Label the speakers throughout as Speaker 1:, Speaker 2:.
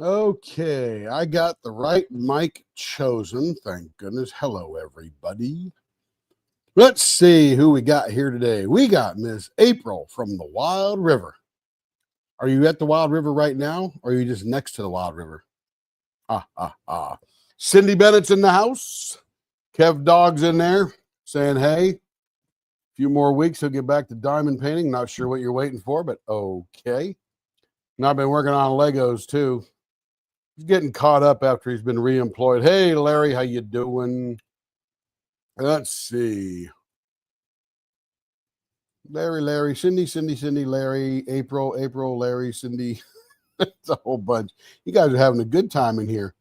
Speaker 1: Okay, I got the right mic chosen. Thank goodness. Hello, everybody. Let's see who we got here today. We got Miss April from the Wild River. Are you at the Wild River right now, or are you just next to the Wild River? Cindy Bennett's in the house. Kev Dog's in there saying, hey, a few more weeks, he'll get back to diamond painting. Not sure what you're waiting for, but okay. And I've been working on Legos, too. He's getting caught up after he's been reemployed. Hey, Larry, how you doing? Let's see. Larry, Cindy, Larry, April, Larry, Cindy. It's a whole bunch. You guys are having a good time in here.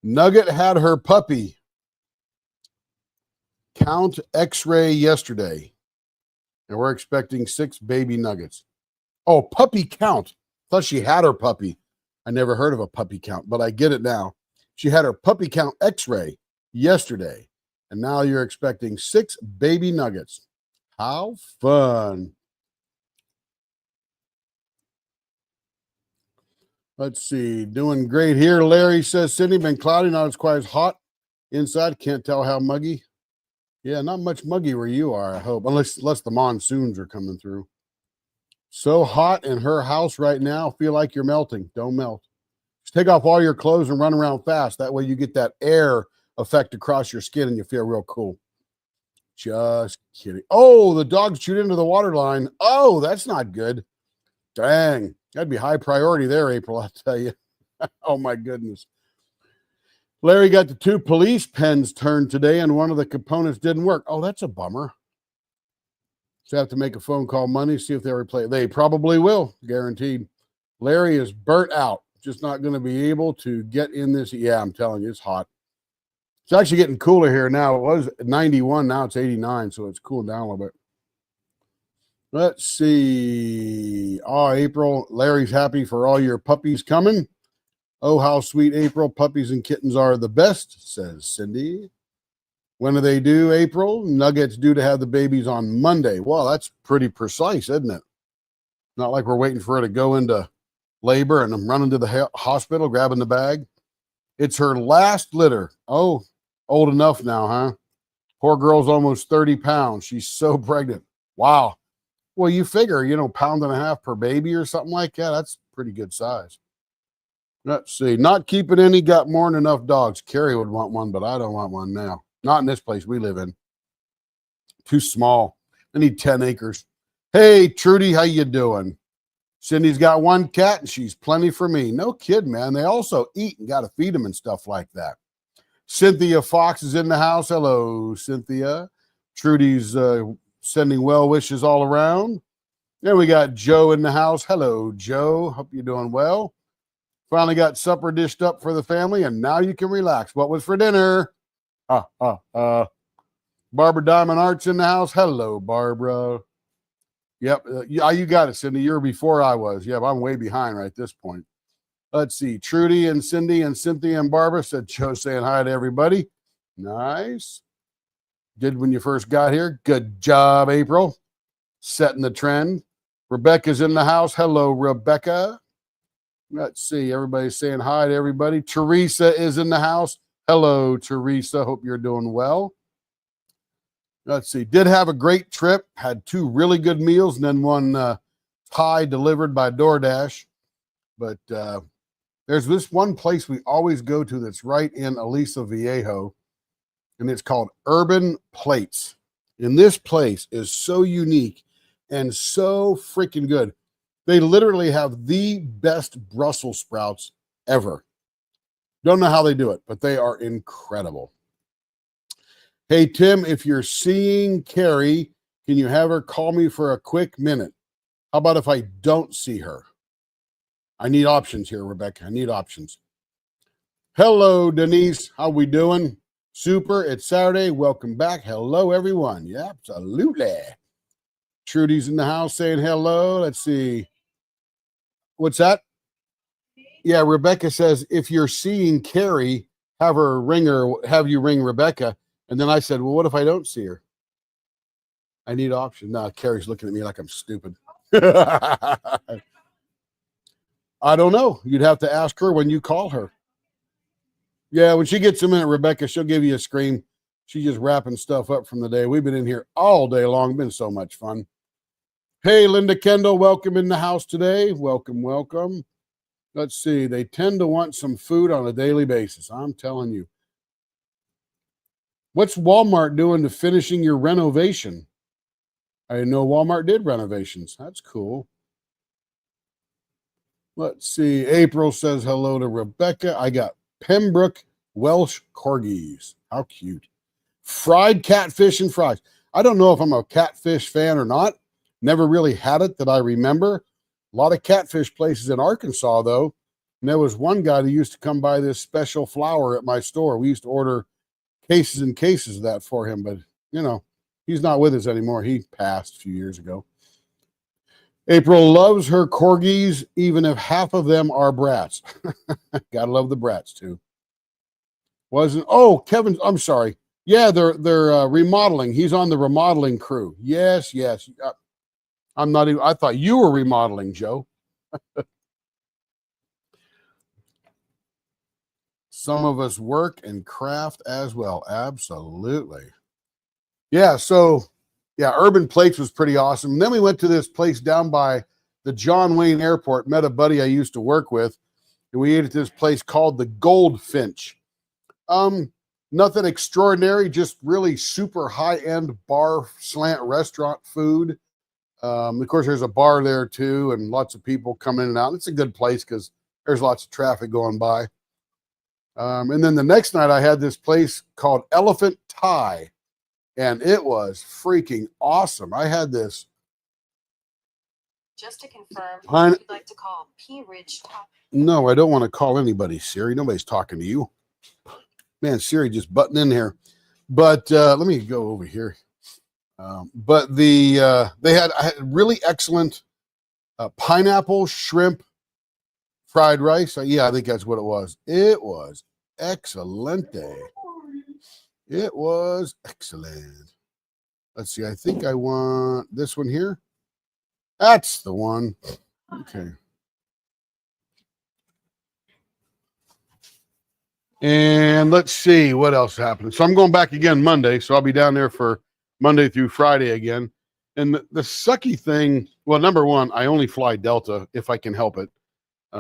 Speaker 1: Nugget had her puppy count x-ray yesterday, and we're expecting 6 baby nuggets. Oh, puppy count. Thought she had her puppy. I never heard of a puppy count, but I get it now. She had her puppy count x-ray yesterday, and now you're expecting 6 baby nuggets. How fun. Let's see. Doing great here. Larry says, Cindy, been cloudy. Not as quite as hot inside. Can't tell how muggy. Yeah, not much muggy where you are, I hope, unless the monsoons are coming through. So hot in her house right now. Feel like you're melting. Don't melt. Just take off all your clothes and run around fast. That way you get that air effect across your skin and you feel real cool. Just kidding. Oh, the dog chewed into the water line. Oh, that's not good. Dang. That'd be high priority there, April, I'll tell you. Oh, my goodness. Larry got the 2 police pens turned today, and one of the components didn't work. Oh, that's a bummer. So I have to make a phone call Monday, see if they replace. They probably will, guaranteed. Larry is burnt out. Just not going to be able to get in this. Yeah, I'm telling you, it's hot. It's actually getting cooler here now. It was 91. Now it's 89, so it's cooled down a little bit. Let's see. Oh, April, Larry's happy for all your puppies coming. Oh, how sweet, April. Puppies and kittens are the best, says Cindy. When do they do, April? Nuggets due to have the babies on Monday. Well, that's pretty precise, isn't it? Not like we're waiting for her to go into labor and I'm running to the hospital, grabbing the bag. It's her last litter. Oh, old enough now, huh? Poor girl's almost 30 pounds. She's so pregnant. Wow. Well, you figure, 1.5 pounds per baby or something like that. That's pretty good size. Let's see. Not keeping any, got more than enough dogs. Carrie would want one, but I don't want one now. Not in this place we live in. Too small. I need 10 acres. Hey, Trudy, how you doing? Cindy's got 1 cat, and she's plenty for me. No kid, man. They also eat and got to feed them and stuff like that. Cynthia Fox is in the house. Hello, Cynthia. Trudy's sending well wishes all around. Then we got Joe in the house. Hello, Joe. Hope you're doing well. Finally got supper dished up for the family, and now you can relax. What was for dinner? Barbara Diamond Art's in the house. Hello, Barbara. Yep. You got it, Cindy. You were before I was. Yep, I'm way behind right at this point. Let's see. Trudy and Cindy and Cynthia and Barbara said Joe saying hi to everybody. Nice. Did when you first got here. Good job, April. Setting the trend. Rebecca's in the house. Hello, Rebecca. Let's see. Everybody's saying hi to everybody. Teresa is in the house. Hello, Teresa. Hope you're doing well. Let's see. Did have a great trip. Had 2 really good meals and then one Thai delivered by DoorDash. But there's this one place we always go to that's right in Aliso Viejo, and it's called Urban Plates. And this place is so unique and so freaking good. They literally have the best Brussels sprouts ever. Don't know how they do it, but they are incredible. Hey, Tim, if you're seeing Carrie, can you have her call me for a quick minute? How about if I don't see her? I need options here, Rebecca. I need options. Hello, Denise. How we doing? Super. It's Saturday. Welcome back. Hello, everyone. Yeah, absolutely. Trudy's in the house saying hello. Let's see. What's that? Yeah, Rebecca says, if you're seeing Carrie, have you ring Rebecca. And then I said, well, what if I don't see her? I need options. No, Carrie's looking at me like I'm stupid. I don't know. You'd have to ask her when you call her. Yeah, when she gets a minute, Rebecca, she'll give you a scream. She's just wrapping stuff up from the day. We've been in here all day long. Been so much fun. Hey, Linda Kendall, welcome in the house today. Welcome, welcome. Let's see. They tend to want some food on a daily basis. I'm telling you. What's Walmart doing to finishing your renovation? I didn't know Walmart did renovations. That's cool. Let's see. April says hello to Rebecca. I got Pembroke Welsh Corgis. How cute. Fried catfish and fries. I don't know if I'm a catfish fan or not. Never really had it that I remember. A lot of catfish places in Arkansas, though. And there was one guy that used to come by this special flour at my store. We used to order cases and cases of that for him. But, you know, he's not with us anymore. He passed a few years ago. April loves her corgis, even if half of them are brats. Gotta love the brats, too. Kevin, I'm sorry. Yeah, they're remodeling. He's on the remodeling crew. Yes. I'm not even, I thought you were remodeling, Joe. Some of us work and craft as well. Absolutely. Yeah, so, yeah, Urban Plates was pretty awesome. And then we went to this place down by the John Wayne Airport, met a buddy I used to work with, and we ate at this place called the Goldfinch. Nothing extraordinary, just really super high-end bar slant restaurant food. Of course, there's a bar there, too, and lots of people come in and out. It's a good place because there's lots of traffic going by. And then the next night, I had this place called Elephant Thai, and it was freaking awesome. I had this.
Speaker 2: Just to confirm, you'd like to call P. Ridge Top.
Speaker 1: No, I don't want to call anybody, Siri. Nobody's talking to you. Man, Siri just butting in here. But let me go over here. But they had really excellent pineapple shrimp fried rice. Yeah, I think that's what it was. It was excelente. It was excellent. Let's see. I think I want this one here. That's the one. Okay. And let's see what else happened. So I'm going back again Monday. So I'll be down there for Monday through Friday again. And the sucky thing, well, number one, I only fly Delta if I can help it.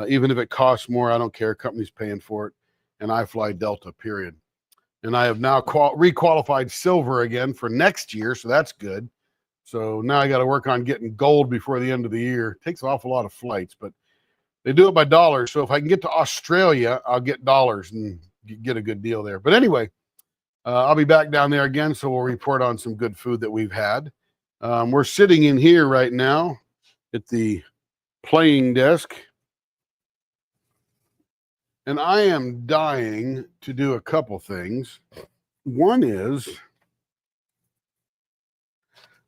Speaker 1: Even if it costs more, I don't care. Company's paying for it. And I fly Delta, period. And I have now requalified silver again for next year. So that's good. So now I got to work on getting gold before the end of the year. It takes an awful lot of flights, but they do it by dollars. So if I can get to Australia, I'll get dollars and get a good deal there. But anyway, I'll be back down there again. So we'll report on some good food that we've had. We're sitting in here right now at the playing desk. And I am dying to do a couple things. One is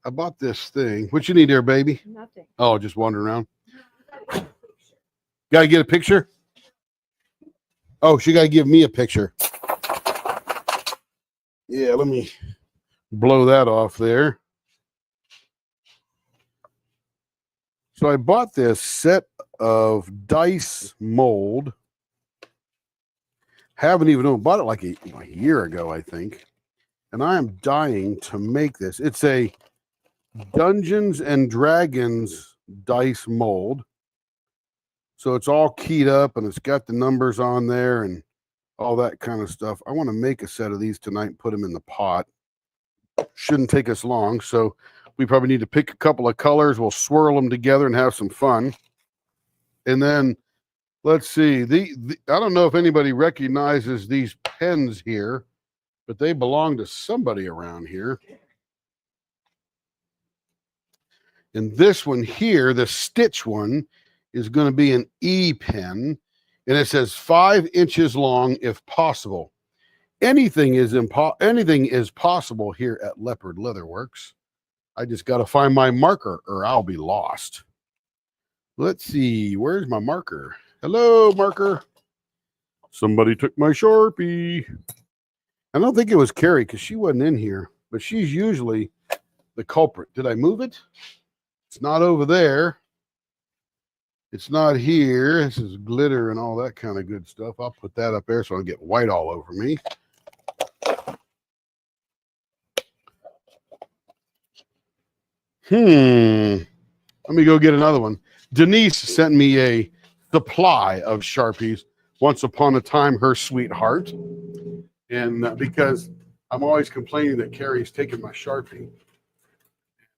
Speaker 1: I bought this thing. What you need there, baby?
Speaker 2: Nothing.
Speaker 1: Oh, just wandering around. Got to get a picture? Oh, she got to give me a picture. Yeah, let me blow that off there. So I bought this set of dice mold. Haven't even known. Bought it like a year ago, I think. And I am dying to make this. It's a Dungeons and Dragons dice mold. So it's all keyed up and it's got the numbers on there and all that kind of stuff. I want to make a set of these tonight and put them in the pot. Shouldn't take us long. So we probably need to pick a couple of colors. We'll swirl them together and have some fun. And then let's see. I don't know if anybody recognizes these pens here, but they belong to somebody around here. And this one here, the Stitch one, is going to be an E pen. And it says 5 inches long if possible. Anything is possible here at Leopard Leatherworks. I just got to find my marker or I'll be lost. Let's see. Where's my marker? Hello, marker. Somebody took my Sharpie. I don't think it was Carrie because she wasn't in here, but she's usually the culprit. Did I move it? It's not over there. It's not here. This is glitter and all that kind of good stuff. I'll put that up there so I don't get white all over me. Let me go get another one. Denise sent me a supply of Sharpies. Once upon a time, her sweetheart. And because I'm always complaining that Carrie's taking my Sharpie.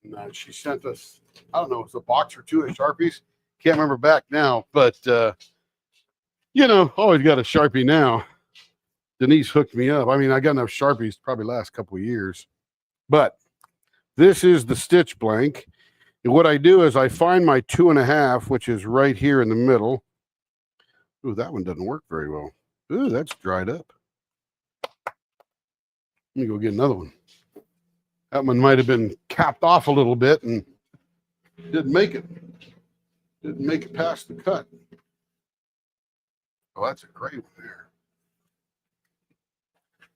Speaker 1: And she sent us, I don't know, it's a box or two of Sharpies. Can't remember back now, but, you know, always got a Sharpie now. Denise hooked me up. I mean, I got enough Sharpies probably last couple of years. But this is the stitch blank. And what I do is I find my 2.5, which is right here in the middle. Ooh, that one doesn't work very well. Ooh, that's dried up. Let me go get another one. That one might have been capped off a little bit and didn't make it. Didn't make it past the cut. Oh, that's a great one there.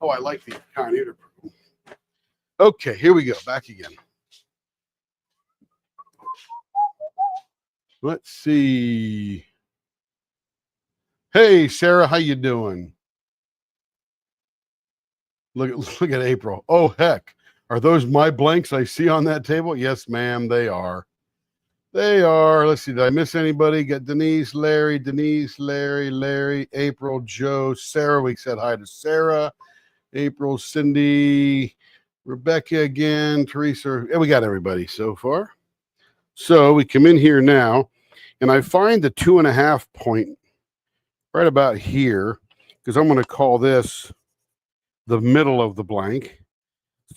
Speaker 1: Oh, I like the kind either. Okay, here we go. Back again. Let's see. Hey, Sarah, how you doing? Look at April. Oh, heck. Are those my blanks I see on that table? Yes, ma'am, they are. They are. Let's see. Did I miss anybody? Got Denise, Larry, April, Joe, Sarah. We said hi to Sarah. April, Cindy, Rebecca again, Teresa. Yeah, we got everybody so far. So we come in here now, and I find the 2.5 point right about here, because I'm going to call this the middle of the blank.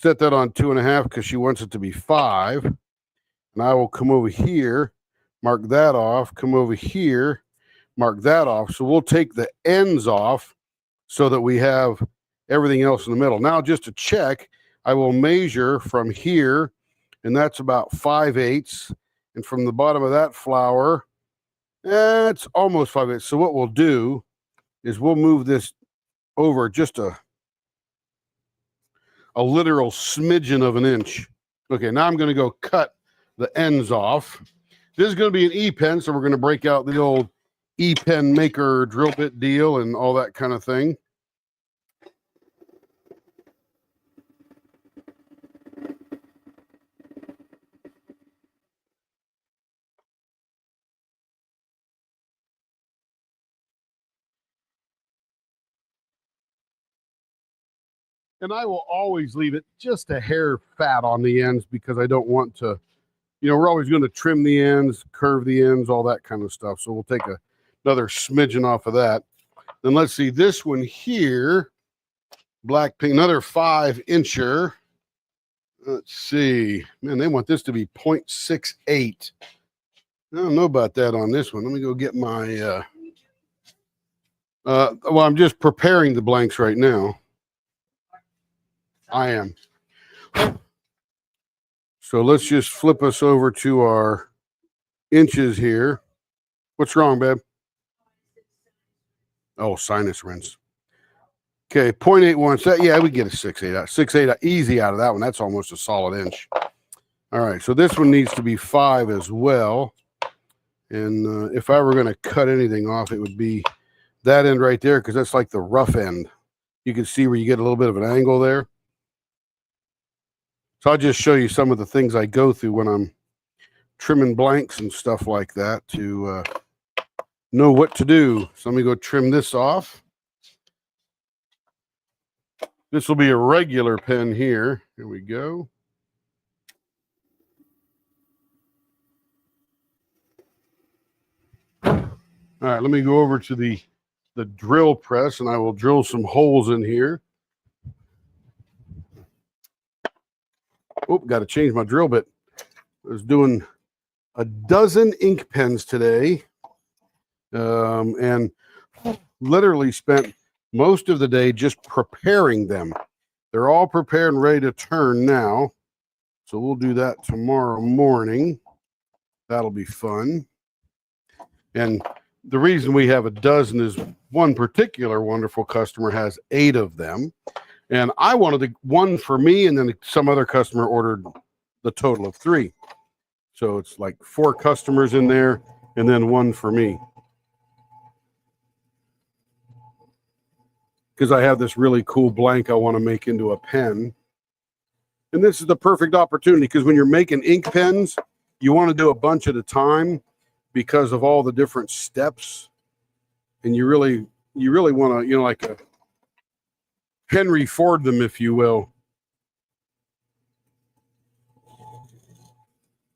Speaker 1: Set that on 2.5 because she wants it to be 5. And I will come over here, mark that off, come over here, mark that off. So we'll take the ends off so that we have everything else in the middle. Now, just to check, I will measure from here, and that's about 5/8. And from the bottom of that flower, it's almost 5/8. So what we'll do is we'll move this over just a literal smidgen of an inch. Okay, now I'm going to go cut the ends off. This is going to be an E-pen, so we're going to break out the old E-pen maker drill bit deal and all that kind of thing. And I will always leave it just a hair fat on the ends because I don't want to, you know, we're always going to trim the ends, curve the ends, all that kind of stuff. So we'll take another smidgen off of that. Then let's see this one here, black pink, another 5-incher. Let's see, man, they want this to be 0.68. I don't know about that on this one. Let me go get my, well, I'm just preparing the blanks right now. I am. So let's just flip us over to our inches here. What's wrong, babe? Oh, sinus rinse. Okay, 0.81. So yeah, we get a 6/8 out. 6/8 easy out of that one. That's almost a solid inch. All right, so this one needs to be 5 as well. And if I were going to cut anything off, it would be that end right there because that's like the rough end. You can see where you get a little bit of an angle there. So I'll just show you some of the things I go through when I'm trimming blanks and stuff like that to know what to do. So let me go trim this off. This will be a regular pen here. Here we go. All right, let me go over to the drill press and I will drill some holes in here. Oh, got to change my drill bit. I was doing a dozen ink pens today and literally spent most of the day just preparing them. They're all prepared and ready to turn now. So we'll do that tomorrow morning. That'll be fun. And the reason we have a dozen is one particular wonderful customer has 8 of them. And I wanted one for me, and then some other customer ordered the total of 3. So it's like 4 customers in there, and then one for me. Because I have this really cool blank I want to make into a pen. And this is the perfect opportunity, because when you're making ink pens, you want to do a bunch at a time because of all the different steps. And you really want to, like a Henry Ford them, if you will.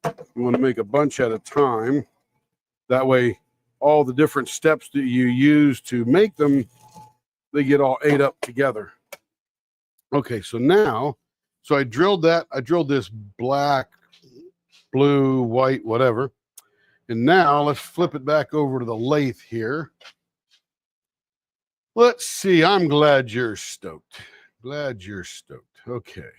Speaker 1: You want to make a bunch at a time. That way, all the different steps that you use to make them, they get all ate up together. Okay, so now, I drilled that. I drilled this black, blue, white, whatever. And now let's flip it back over to the lathe here. Let's see. I'm glad you're stoked. Glad you're stoked. Okay.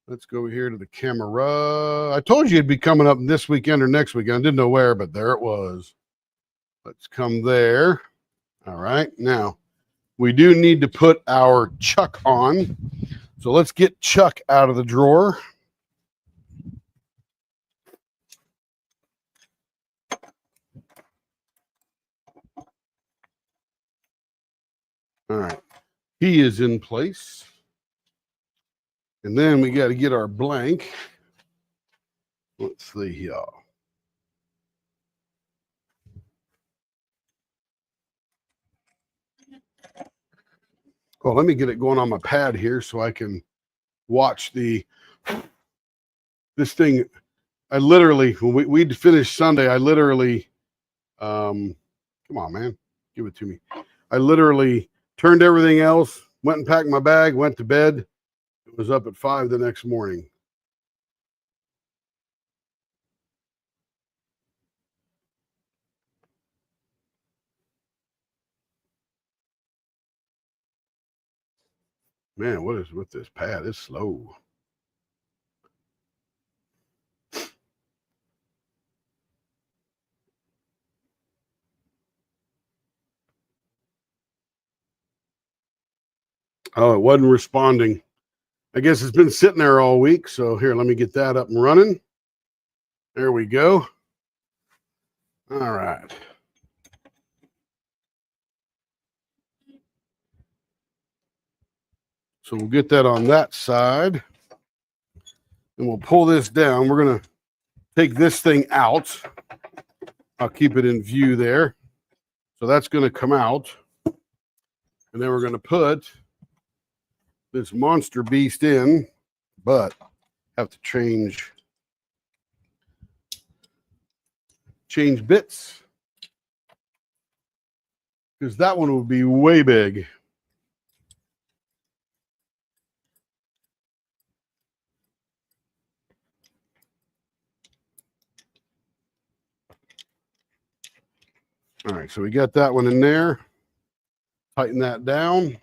Speaker 1: Let's go here to the camera. I told you it'd be coming up this weekend or next weekend. I didn't know where, but there it was. Let's come there. All right. Now, we do need to put our chuck on. So let's get Chuck out of the drawer. All right. He is in place. And then we got to get our blank. Let's see here. Oh, let me get it going on my pad here so I can watch this thing. I literally, when we'd finished Sunday, I literally, come on, man, give it to me. I literally turned everything else, went and packed my bag, went to bed. It was up at 5 the next morning. Man, what is with this pad? It's slow. Oh, it wasn't responding. I guess it's been sitting there all week. So here, let me get that up and running. There we go. All right. So we'll get that on that side. And we'll pull this down. We're going to take this thing out. I'll keep it in view there. So that's going to come out. And then we're going to put this monster beast in, but have to change bits, because that one would be way big. All right, so we got that one in there. Tighten that down.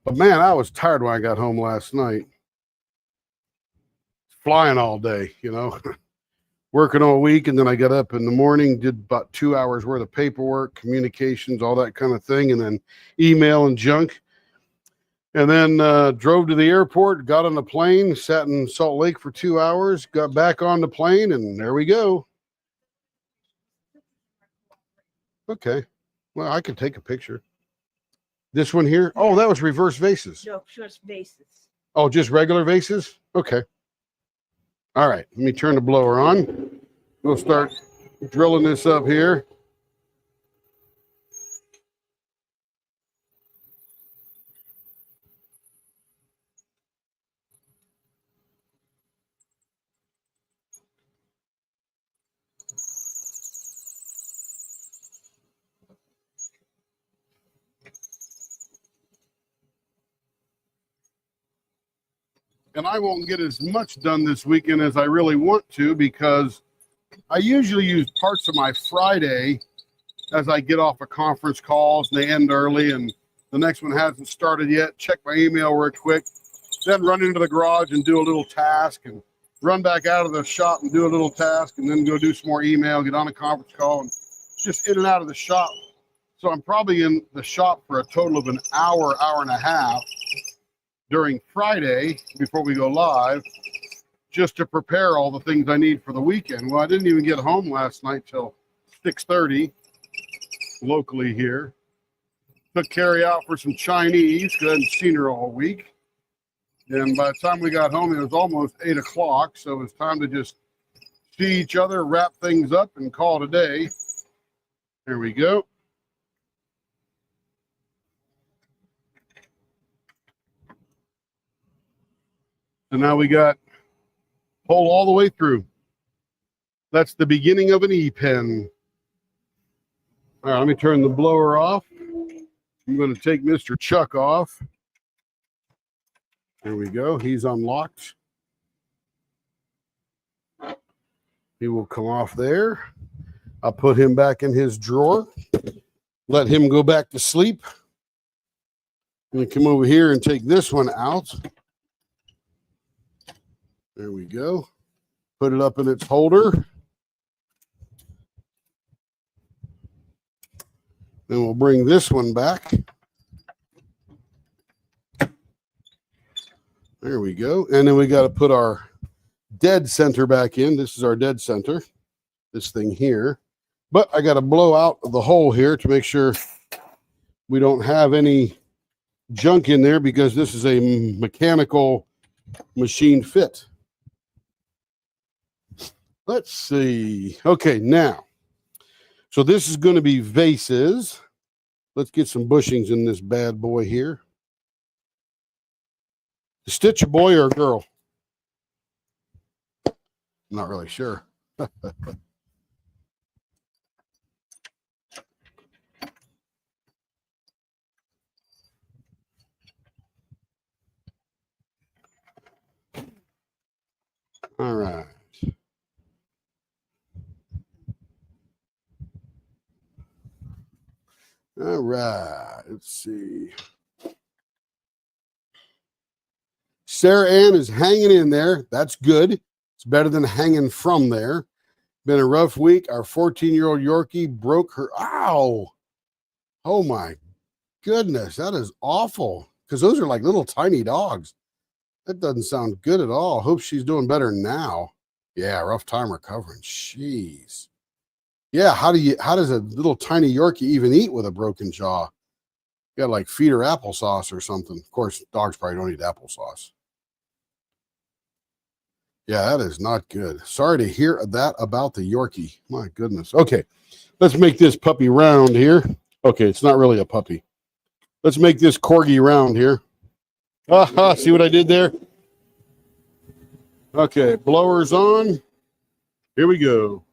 Speaker 1: But man, I was tired when I got home last night. Flying all day, working all week. And then I got up in the morning, did about 2 hours worth of paperwork, communications, all that kind of thing. And then email and junk. And then drove to the airport, got on the plane, sat in Salt Lake for 2 hours, got back on the plane, and there we go. Okay. Well, I can take a picture. This one here? Oh, that was reverse vases.
Speaker 3: No, just vases.
Speaker 1: Oh, just regular vases? Okay. All right. Let me turn the blower on. We'll start drilling this up here. And I won't get as much done this weekend as I really want to, because I usually use parts of my Friday as I get off of conference calls and they end early and the next one hasn't started yet. Check my email real quick, then run into the garage and do a little task, and run back out of the shop and do a little task, and then go do some more email, get on a conference call, and just in and out of the shop. So I'm probably in the shop for a total of an hour, hour and a half, during Friday before we go live, just to prepare all the things I need for the weekend. Well, I didn't even get home last night till 6:30 locally here. Took Carrie out for some Chinese because I hadn't seen her all week. And by the time we got home, it was almost 8 o'clock. So it was time to just see each other, wrap things up, and call it a day. There we go. So now we got pull all the way through. That's the beginning of an E-pen. All right, let me turn the blower off. I'm going to take Mr. Chuck off. There we go. He's unlocked. He will come off there. I'll put him back in his drawer. Let him go back to sleep. I'm going to come over here and take this one out. There we go. Put it up in its holder. Then we'll bring this one back. There we go. And then we got to put our dead center back in. This is our dead center, this thing here. But I got to blow out the hole here to make sure we don't have any junk in there because this is a mechanical machine fit. Let's see. Okay, now, so this is going to be vases. Let's get some bushings in this bad boy here. Stitch a boy or a girl? I'm not really sure. All right. All right. Let's see. Sarah Ann is hanging in there. That's good. It's better than hanging from there. Been a rough week. Our 14-year-old Yorkie broke her. Ow. Oh, my goodness. That is awful because those are like little tiny dogs. That doesn't sound good at all. Hope she's doing better now. Yeah, rough time recovering. Jeez. Yeah, how does a little tiny Yorkie even eat with a broken jaw? You got to like feed her applesauce or something. Of course, dogs probably don't eat applesauce. Yeah, that is not good. Sorry to hear that about the Yorkie. My goodness. Okay, let's make this puppy round here. Okay, it's not really a puppy. Let's make this corgi round here. Aha, see what I did there? Okay, blower's on. Here we go.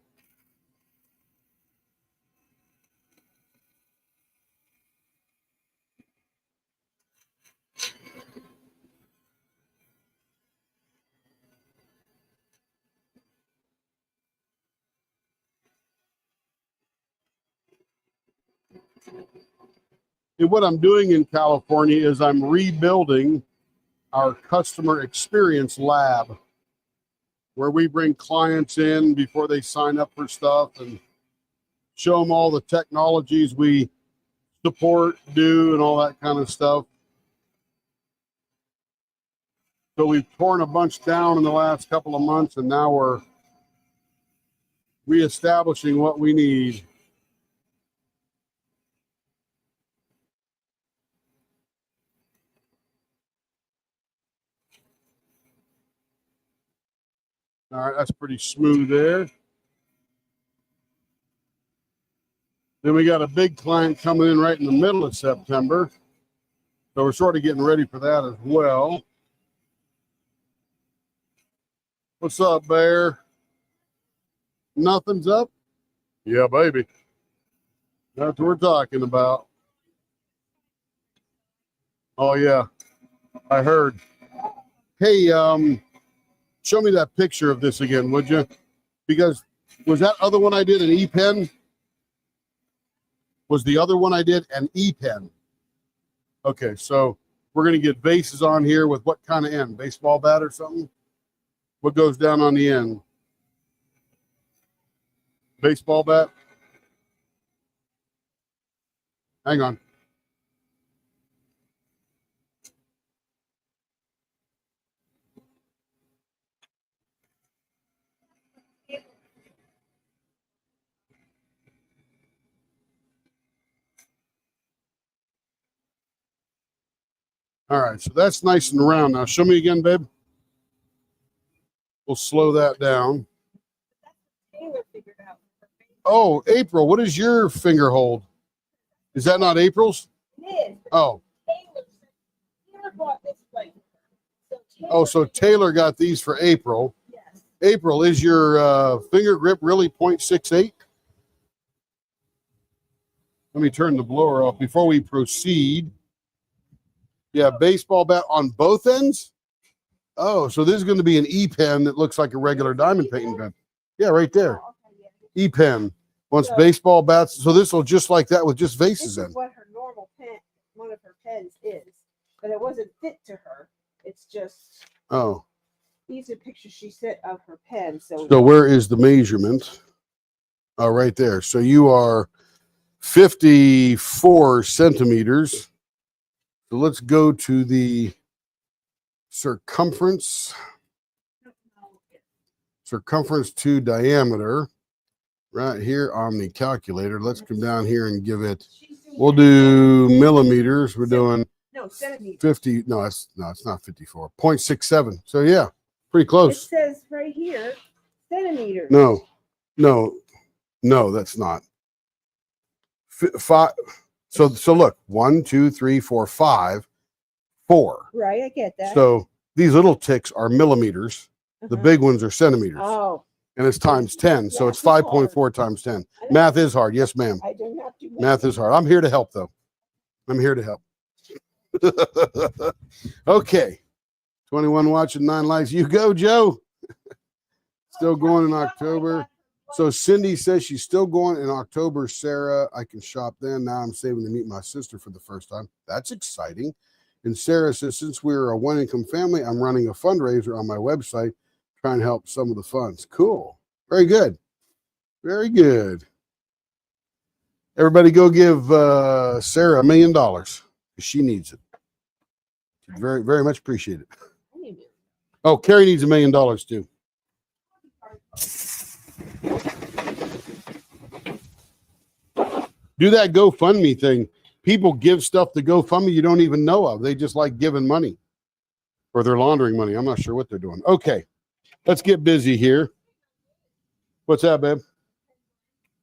Speaker 1: And what I'm doing in California is I'm rebuilding our customer experience lab where we bring clients in before they sign up for stuff and show them all the technologies we support, do, and all that kind of stuff. So we've torn a bunch down in the last couple of months, and now we're reestablishing what we need. All right, that's pretty smooth there. Then we got a big client coming in right in the middle of September. So we're sort of getting ready for that as well. What's up, Bear? Nothing's up? Yeah, baby. That's what we're talking about. Oh, yeah. I heard. Hey, show me that picture of this again, would you? Because was that other one I did an E-pen? Was the other one I did an E-pen? Okay, so we're going to get vases on here with what kind of end? Baseball bat or something? What goes down on the end? Baseball bat? Hang on. All right, so that's nice and round. Now show me again, babe. We'll slow that down.
Speaker 2: Taylor figured out.
Speaker 1: Oh, April, what is your finger hold? Is that not April's?
Speaker 2: It is.
Speaker 1: Oh.
Speaker 2: Taylor bought this plate.
Speaker 1: So Taylor got these for April.
Speaker 2: Yes.
Speaker 1: April, is your finger grip really 0.68? Let me turn the blower off before we proceed. Yeah, baseball bat on both ends? Oh, so this is going to be an E-pen that looks like a regular diamond painting pen. Yeah, right there. E-pen. Once baseball bats, so this will just like that with just vases
Speaker 2: This
Speaker 1: in.
Speaker 2: is what her normal pen, one of her pens is, but it wasn't fit to her. It's just.
Speaker 1: Oh.
Speaker 2: These are pictures she sent of her pen. So
Speaker 1: where is the measurement? Oh, right there. So you are 54 centimeters. So let's go to the circumference to diameter right here on the calculator. Let's come down here and give it, we'll do millimeters. We're doing
Speaker 2: no, centimeters.
Speaker 1: 50. No, it's not 54. 0.67. So yeah, pretty close.
Speaker 2: It says right here, centimeters.
Speaker 1: No, that's not. Five. So look, 1, 2, 3, 4, 5, 4.
Speaker 2: Right, I get that.
Speaker 1: So these little ticks are millimeters. The big ones are centimeters.
Speaker 2: Oh.
Speaker 1: And it's times 10. So it's 5.4 times 10. Math is hard. Yes, ma'am.
Speaker 2: I don't have to.
Speaker 1: Math is hard. I'm here to help, though. I'm here to help. Okay. 21 watching, 9 likes. You go, Joe. Still going in October. So Cindy says she's still going in October. Sarah, I can shop then. Now I'm saving to meet my sister for the first time. That's exciting. And Sarah says, since we're a one-income family, I'm running a fundraiser on my website, trying to help some of the funds. Cool. Very good. Very good. Everybody go give Sarah $1 million. She needs it. Very, very much appreciate it. Oh, Carrie needs $1 million too. Do that GoFundMe thing. People give stuff to GoFundMe you don't even know of. They just like giving money, or they're laundering money. I'm not sure what they're doing. Okay, let's get busy here. What's that, babe?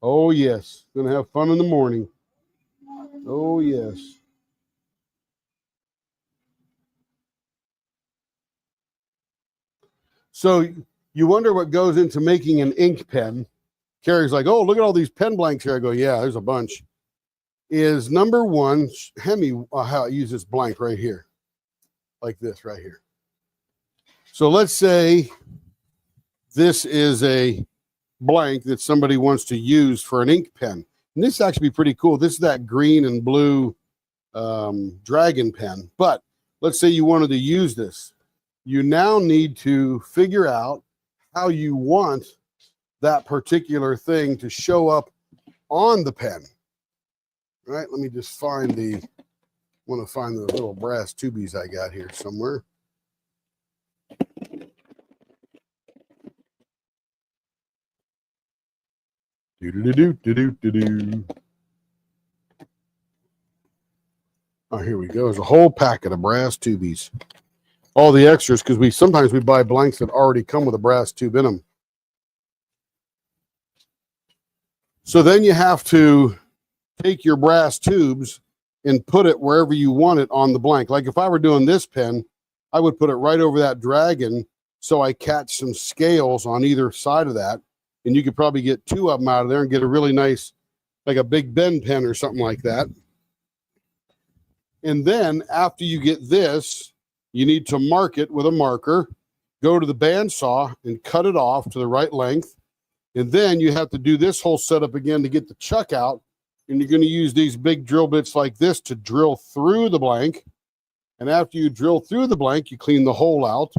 Speaker 1: Oh, yes. Gonna have fun in the morning. Oh, yes. So you wonder what goes into making an ink pen. Carrie's like, oh, look at all these pen blanks here. I go, yeah, there's a bunch. Is number one, Hemi, how I use this blank right here, like this right here. So let's say this is a blank that somebody wants to use for an ink pen. And this actually be pretty cool. This is that green and blue dragon pen. But let's say you wanted to use this. You now need to figure out how you want that particular thing to show up on the pen. All right, let me just find want to find the little brass tubies I got here somewhere. Do-do-do-do-do-do-do. Oh, here we go. There's a whole packet of brass tubies. All the extras, because sometimes we buy blanks that already come with a brass tube in them. So then you have to take your brass tubes and put it wherever you want it on the blank. Like if I were doing this pen, I would put it right over that dragon so I catch some scales on either side of that. And you could probably get 2 of them out of there and get a really nice, like a Big Ben pen or something like that. And then after you get this, you need to mark it with a marker, go to the bandsaw and cut it off to the right length. And then you have to do this whole setup again to get the chuck out. And you're going to use these big drill bits like this to drill through the blank. And after you drill through the blank, you clean the hole out.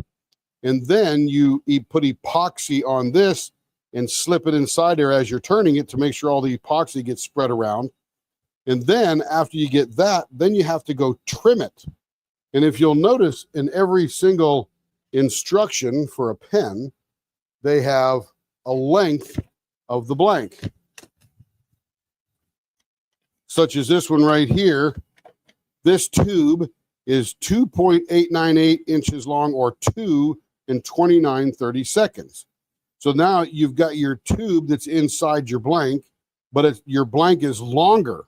Speaker 1: And then you put epoxy on this and slip it inside there as you're turning it to make sure all the epoxy gets spread around. And then after you get that, then you have to go trim it. And if you'll notice in every single instruction for a pen, they have a length of the blank. Such as this one right here. This tube is 2.898 inches long, or 2 and 29/30. So now you've got your tube that's inside your blank, but your blank is longer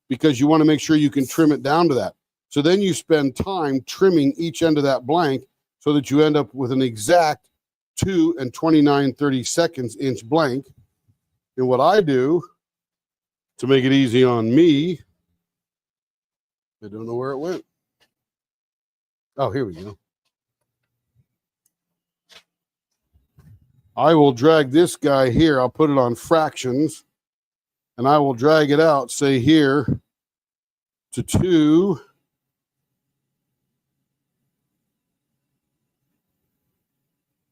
Speaker 1: because you want to make sure you can trim it down to that. So then you spend time trimming each end of that blank so that you end up with an exact 2 and 29/30 inch blank. And what I do to make it easy on me, I don't know where it went. Oh, here we go. I will drag this guy here. I'll put it on fractions, and I will drag it out, say here, to 2.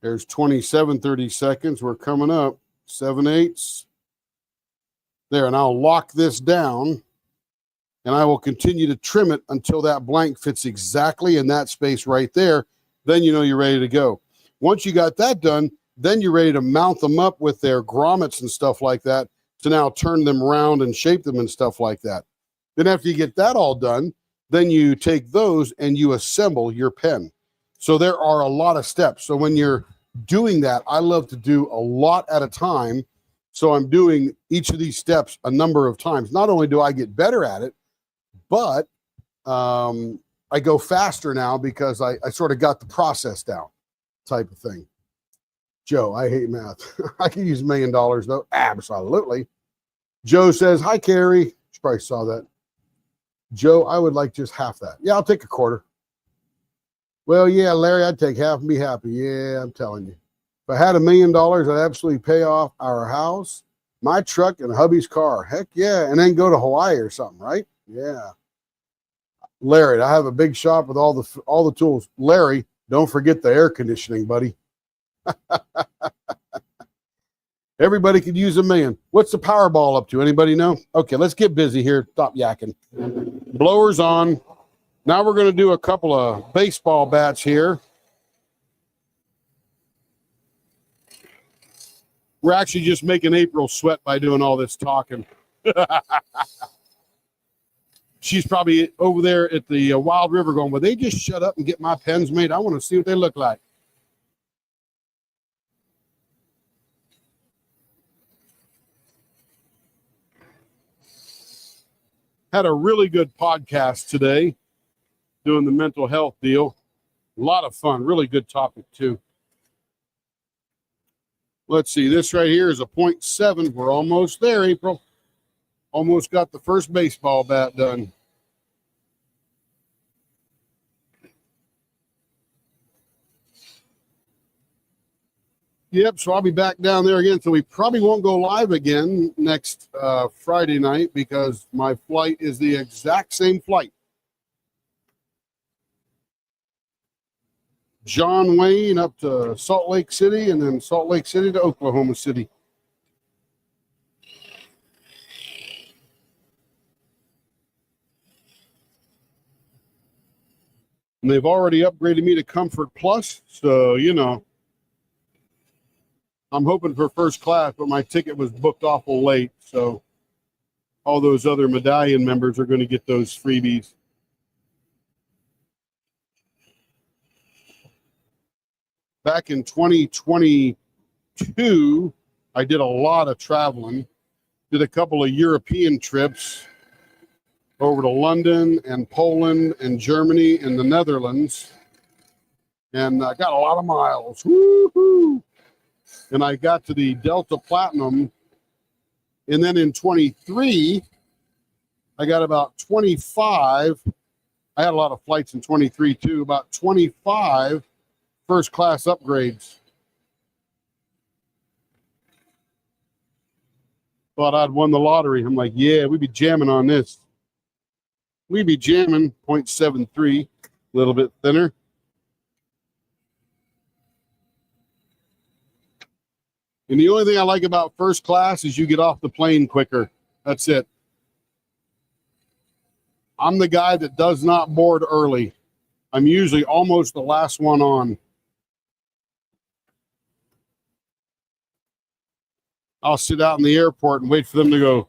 Speaker 1: There's 27/30. We're coming up. 7/8. There, and I'll lock this down, and I will continue to trim it until that blank fits exactly in that space right there. Then you know you're ready to go. Once you got that done, then you're ready to mount them up with their grommets and stuff like that to now turn them around and shape them and stuff like that. Then after you get that all done, then you take those and you assemble your pen. So there are a lot of steps. So when you're doing that, I love to do a lot at a time. So I'm doing each of these steps a number of times. Not only do I get better at it, but I go faster now because I sort of got the process down, type of thing. Joe, I hate math. I could use $1 million though. Absolutely. Joe says, hi, Carrie. She probably saw that. Joe, I would like just half that. Yeah, I'll take a quarter. Well, yeah, Larry, I'd take half and be happy. Yeah, I'm telling you. If I had $1 million, I'd absolutely pay off our house, my truck, and hubby's car. Heck yeah. And then go to Hawaii or something, right? Yeah. Larry, I have a big shop with all the tools. Larry, don't forget the air conditioning, buddy. Everybody could use $1 million. What's the Powerball up to? Anybody know? Okay, let's get busy here. Stop yakking. Blowers on. Now we're going to do a couple of baseball bats here. We're actually just making April sweat by doing all this talking. She's probably over there at the Wild River going, well, they just shut up and get my pens made. I want to see what they look like. Had a really good podcast today doing the mental health deal. A lot of fun. Really good topic, too. Let's see. This right here is a 0.7. We're almost there, April. Almost got the first baseball bat done. Yep, so I'll be back down there again. So we probably won't go live again next Friday night because my flight is the exact same flight. John Wayne up to Salt Lake City, and then Salt Lake City to Oklahoma City. And they've already upgraded me to Comfort Plus, so, you know, I'm hoping for first class, but my ticket was booked awful late, so all those other medallion members are going to get those freebies. Back in 2022, I did a lot of traveling. Did a couple of European trips over to London and Poland and Germany and the Netherlands. And I got a lot of miles. Woo-hoo! And I got to the Delta Platinum. And then in 23, I got about 25. I had a lot of flights in 23 too, about 25 first class upgrades. Thought I'd won the lottery. I'm like, yeah, we'd be jamming on this. We'd be jamming 0.73, a little bit thinner. And the only thing I like about first class is you get off the plane quicker. That's it. I'm the guy that does not board early. I'm usually almost the last one on. I'll sit out in the airport and wait for them to go,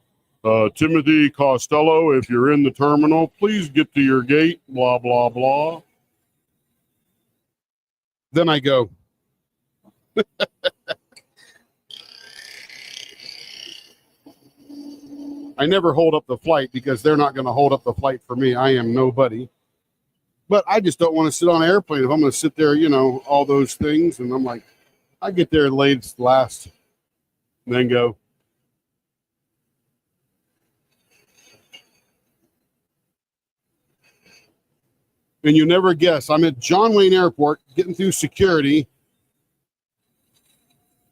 Speaker 1: Timothy Costello, if you're in the terminal, please get to your gate, blah, blah, blah. Then I go. I never hold up the flight because they're not going to hold up the flight for me. I am nobody. But I just don't want to sit on an airplane. If I'm going to sit there, you know, all those things. And I'm like, I get there last and then go. And you never guess. I'm at John Wayne Airport getting through security.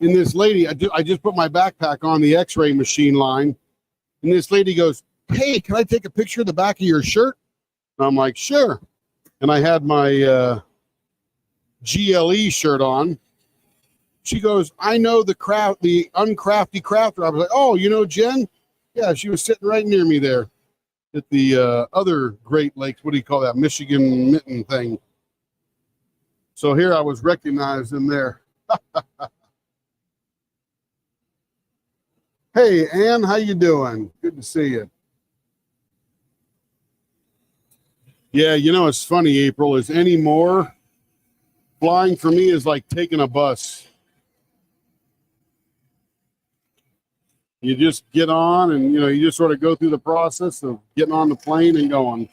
Speaker 1: And this lady, I just put my backpack on the x-ray machine line. And this lady goes, hey, can I take a picture of the back of your shirt? And I'm like, sure. And I had my GLE shirt on. She goes, I know the uncrafty crafter. I was like, oh, you know Jen? Yeah, she was sitting right near me there at the other Great Lakes. What do you call that? Michigan mitten thing. So here I was recognized in there. Hey, Ann, how you doing? Good to see you. Yeah, you know, it's funny, April, is anymore, flying for me is like taking a bus. You just get on and, you know, you just sort of go through the process of getting on the plane and going.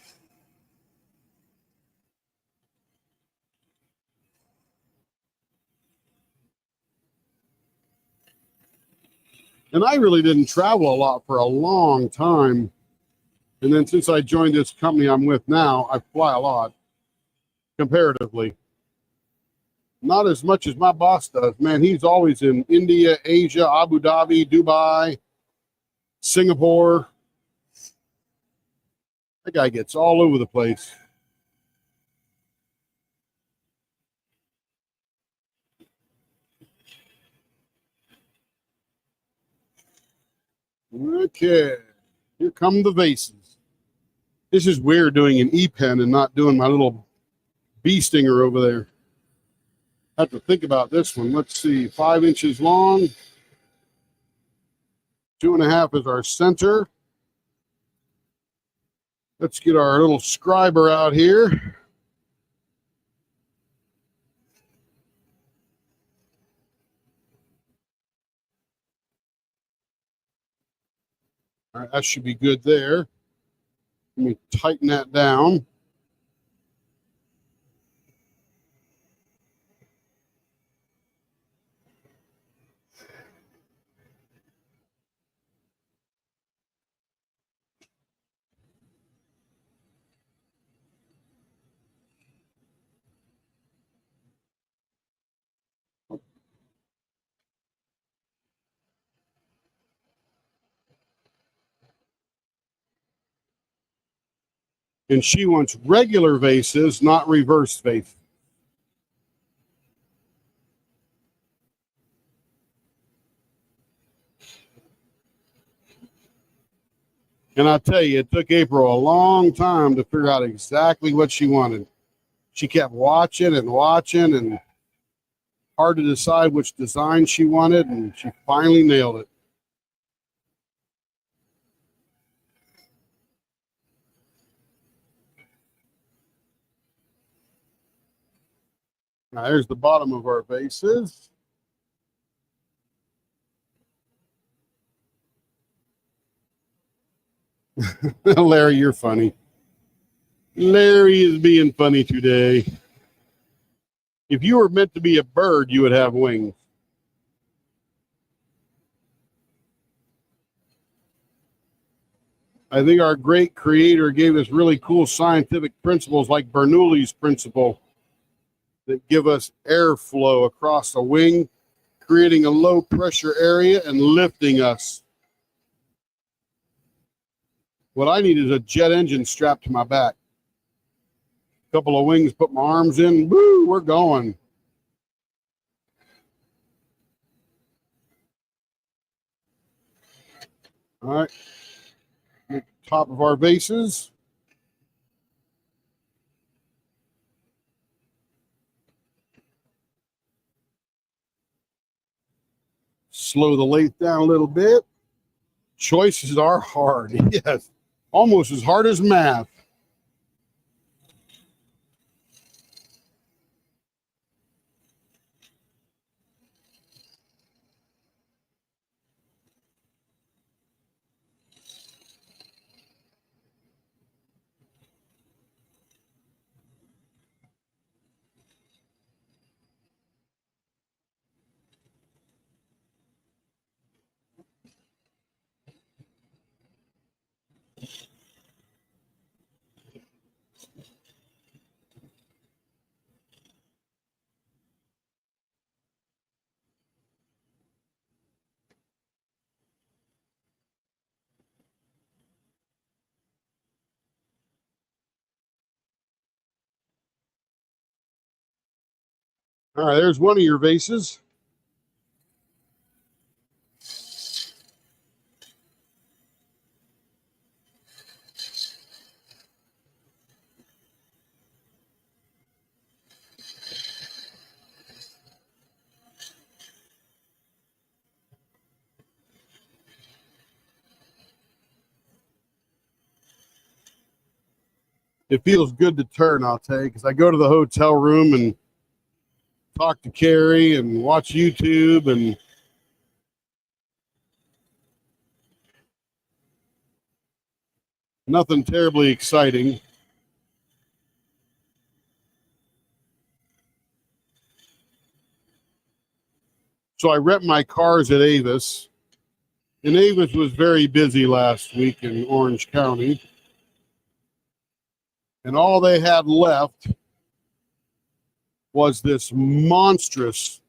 Speaker 1: And I really didn't travel a lot for a long time. And then since I joined this company I'm with now, I fly a lot, comparatively. Not as much as my boss does. Man, he's always in India, Asia, Abu Dhabi, Dubai, Singapore. That guy gets all over the place. Okay, here come the vases. This is weird doing an E-pen and not doing my little bee stinger over there. I have to think about this one. Let's see, 5 inches long. 2.5 is our center. Let's get our little scriber out here. All right, that should be good there. Let me tighten that down. And she wants regular vases, not reverse vases. And I tell you, it took April a long time to figure out exactly what she wanted. She kept watching and hard to decide which design she wanted, and she finally nailed it. Now, there's the bottom of our vases. Larry, you're funny. Larry is being funny today. If you were meant to be a bird, you would have wings. I think our great creator gave us really cool scientific principles like Bernoulli's principle that give us airflow across the wing, creating a low pressure area and lifting us. What I need is a jet engine strapped to my back. A couple of wings, put my arms in, woo, we're going. All right, top of our vases. Slow the lathe down a little bit. Choices are hard. Yes. Almost as hard as math. All right, there's one of your vases. It feels good to turn, I'll tell you, because I go to the hotel room and talk to Carrie and watch YouTube and nothing terribly exciting. So I rent my cars at Avis. And Avis was very busy last week in Orange County. And all they had left was this monstrous,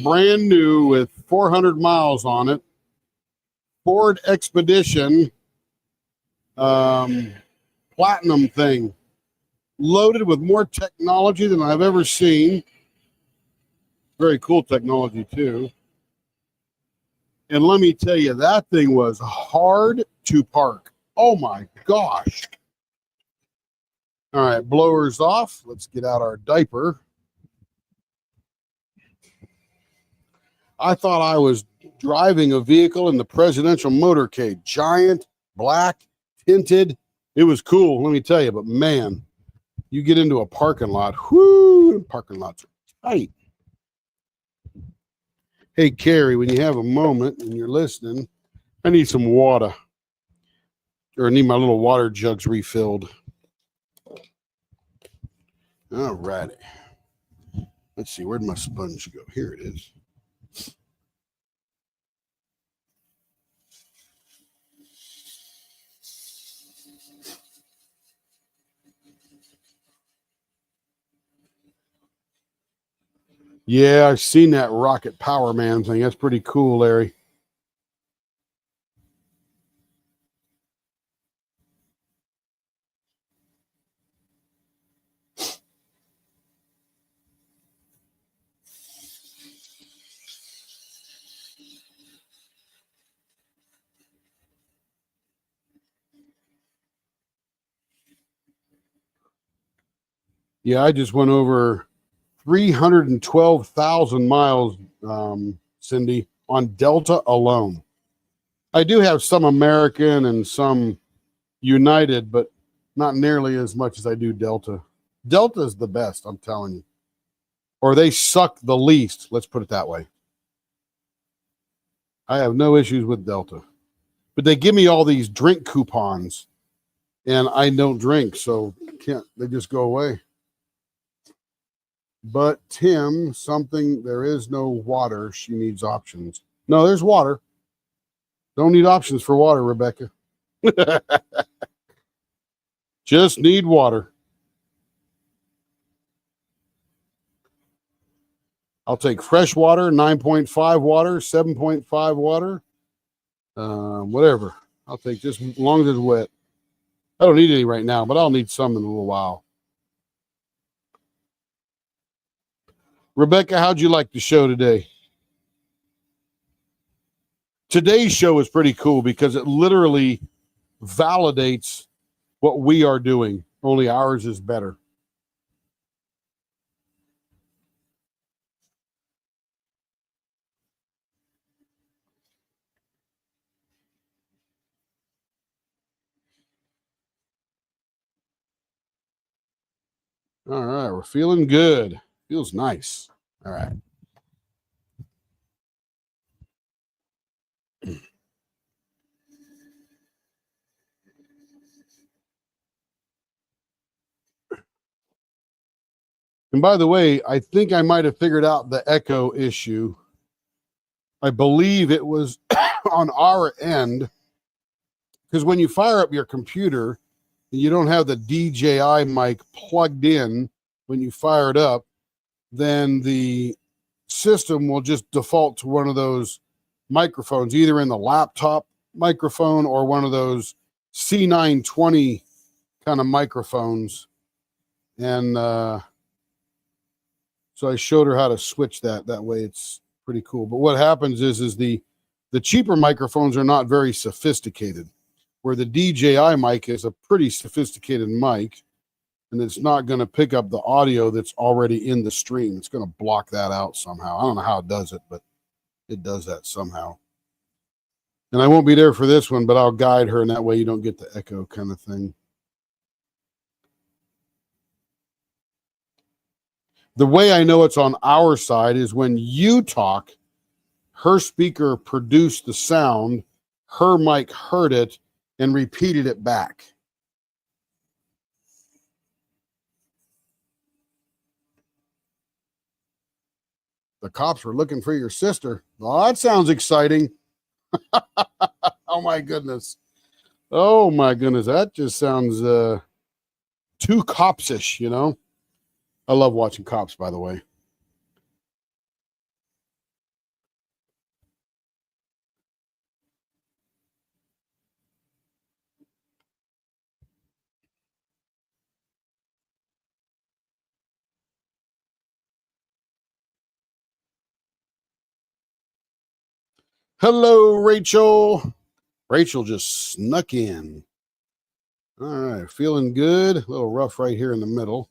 Speaker 1: brand new with 400 miles on it, Ford Expedition Platinum thing, loaded with more technology than I've ever seen. Very cool technology, too. And let me tell you, that thing was hard to park. Oh, my gosh. All right, blowers off. Let's get out our diaper. I thought I was driving a vehicle in the presidential motorcade. Giant, black, tinted. It was cool, let me tell you. But, man, you get into a parking lot. Whoo, parking lots are tight. Hey, Carrie, when you have a moment and you're listening, I need some water. Or I need my little water jugs refilled. All righty. Let's see, where'd my sponge go? Here it is. Yeah, I've seen that Rocket Power Man thing. That's pretty cool, Larry. Yeah, I just went over 312,000 miles, Cindy, on Delta alone. I do have some American and some United, but not nearly as much as I do Delta. Delta is the best, I'm telling you. Or they suck the least, let's put it that way. I have no issues with Delta. But they give me all these drink coupons, and I don't drink, so can't they just go away? But Tim, something, there is no water. She needs options. No, there's water. Don't need options for water, Rebecca. Just need water. I'll take fresh water, 9.5 water, 7.5 water, whatever. I'll take just as long as it's wet. I don't need any right now, but I'll need some in a little while. Rebecca, how'd you like the show today? Today's show is pretty cool because it literally validates what we are doing, only ours is better. All right, we're feeling good. Feels nice. All right. And by the way, I think I might have figured out the echo issue. I believe it was on our end, because when you fire up your computer, you don't have the DJI mic plugged in when you fire it up, then the system will just default to one of those microphones, either in the laptop microphone or one of those C920 kind of microphones. And so I showed her how to switch that. That way it's pretty cool. But what happens is the cheaper microphones are not very sophisticated, where the DJI mic is a pretty sophisticated mic, and it's not going to pick up the audio that's already in the stream. It's going to block that out somehow. I don't know how it does it, but it does that somehow. And I won't be there for this one, but I'll guide her, and that way you don't get the echo kind of thing. The way I know it's on our side is when you talk, her speaker produced the sound, her mic heard it, and repeated it back. The cops were looking for your sister. Oh, that sounds exciting. Oh, my goodness. Oh, my goodness. That just sounds too copsish, you know? I love watching cops, by the way. Hello, Rachel. Rachel just snuck in. All right, feeling good. A little rough right here in the middle.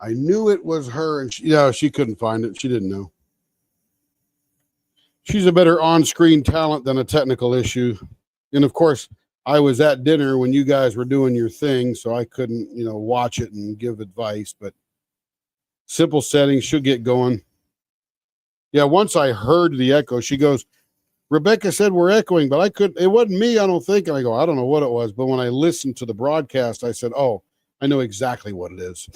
Speaker 1: I knew it was her, and she couldn't find it. She didn't know. She's a better on-screen talent than a technical issue. And of course, I was at dinner when you guys were doing your thing, so I couldn't, watch it and give advice. But simple settings should get going. Yeah, once I heard the echo, she goes, Rebecca said we're echoing, but it wasn't me, I don't think. And I go, I don't know what it was. But when I listened to the broadcast, I said, oh, I know exactly what it is.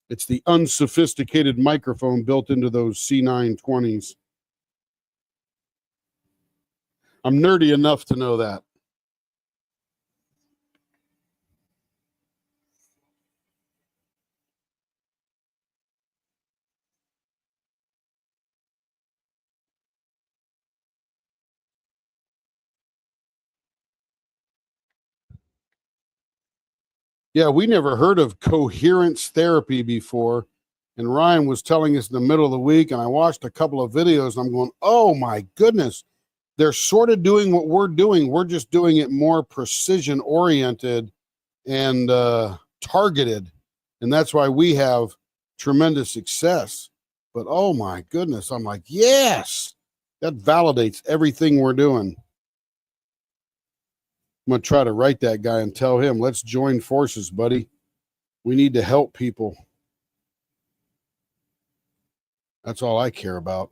Speaker 1: It's the unsophisticated microphone built into those C920s. I'm nerdy enough to know that. Yeah, we never heard of coherence therapy before. And Ryan was telling us in the middle of the week, and I watched a couple of videos, and I'm going, oh my goodness, they're sort of doing what we're doing. We're just doing it more precision oriented and targeted. And that's why we have tremendous success. But oh my goodness, I'm like, yes, that validates everything we're doing. I'm going to try to write that guy and tell him, let's join forces, buddy. We need to help people. That's all I care about.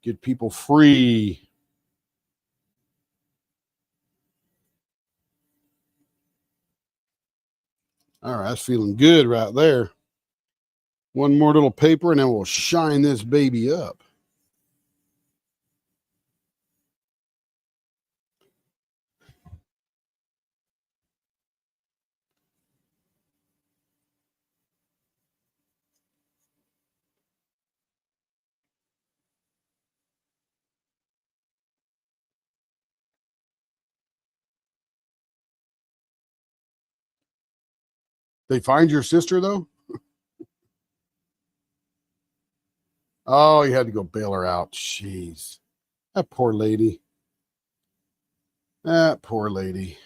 Speaker 1: Get people free. All right, that's feeling good right there. One more little paper, and then we'll shine this baby up. They find your sister, though? Oh, you had to go bail her out. Jeez. That poor lady. That poor lady.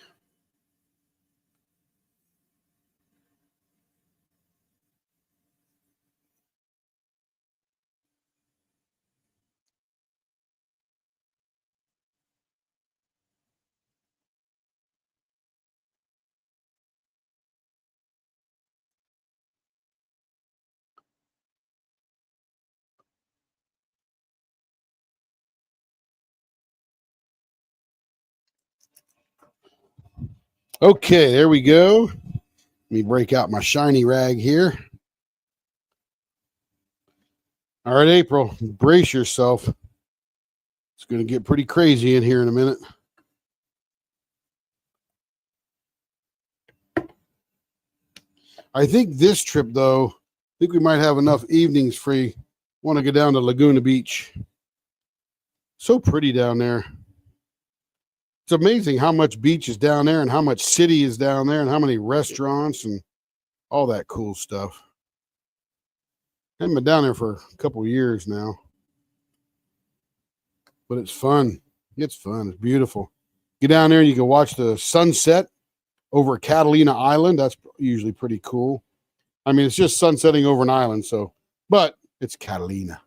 Speaker 1: Okay, there we go. Let me break out my shiny rag here. All right, April, brace yourself. It's going to get pretty crazy in here in a minute. I think this trip, though, I think we might have enough evenings free. Want to go down to Laguna Beach. So pretty down there. It's amazing how much beach is down there and how much city is down there and how many restaurants and all that cool stuff. I haven't been down there for a couple of years now. But it's fun. It's fun. It's beautiful. Get down there and you can watch the sunset over at Catalina Island. That's usually pretty cool. I mean, it's just sunsetting over an island, so, but it's Catalina.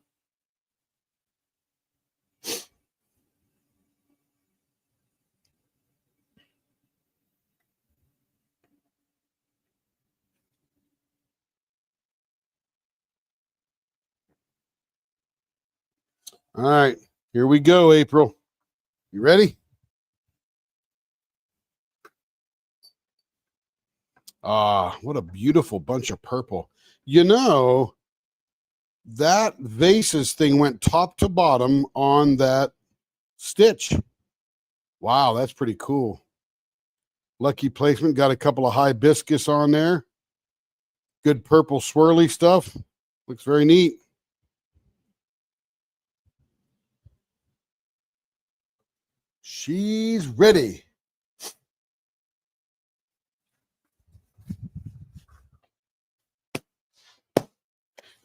Speaker 1: All right, here we go, April. You ready? Ah, what a beautiful bunch of purple. You know, that vases thing went top to bottom on that stitch. Wow, that's pretty cool. Lucky placement. Got a couple of hibiscus on there. Good purple swirly stuff. Looks very neat. She's ready.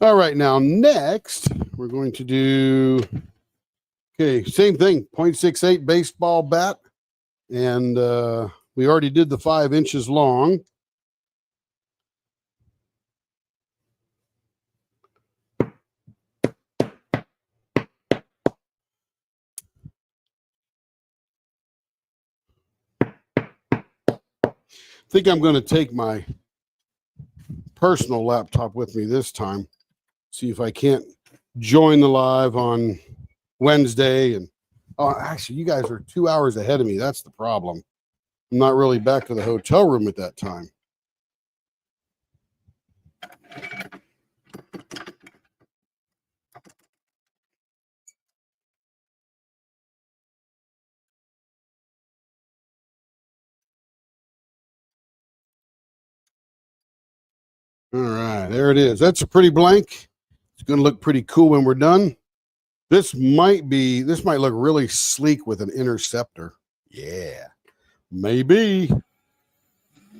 Speaker 1: All right, now next we're going to do, okay, same thing, 0.68 baseball bat. And we already did the 5 inches long. I think I'm going to take my personal laptop with me this time. See if I can't join the live on Wednesday. And actually, you guys are 2 hours ahead of me. That's the problem. I'm not really back to the hotel room at that time. All right, there it is. That's a pretty blank. It's going to look pretty cool when we're done. This might look really sleek with an interceptor. Yeah, maybe.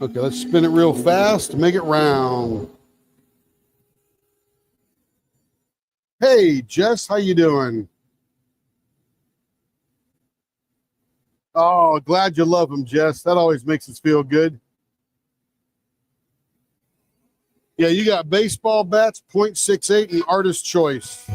Speaker 1: Okay, let's spin it real fast to make it round. Hey, Jess, how you doing? Oh, glad you love them, Jess. That always makes us feel good. Yeah, you got baseball bats, 0.68, and artist choice.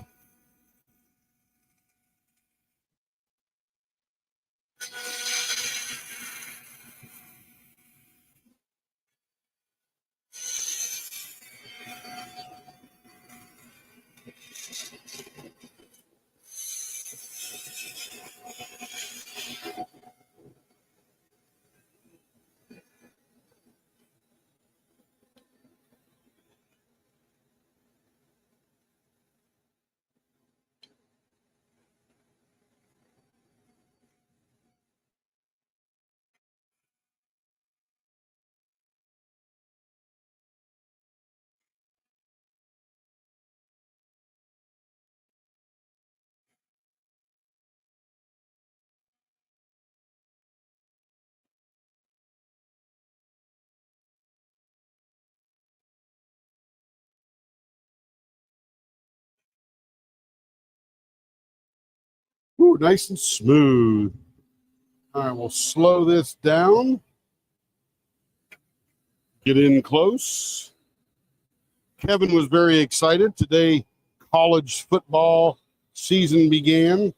Speaker 1: Ooh, nice and smooth. All right, we'll slow this down. Get in close. Kevin was very excited. Today, college football season began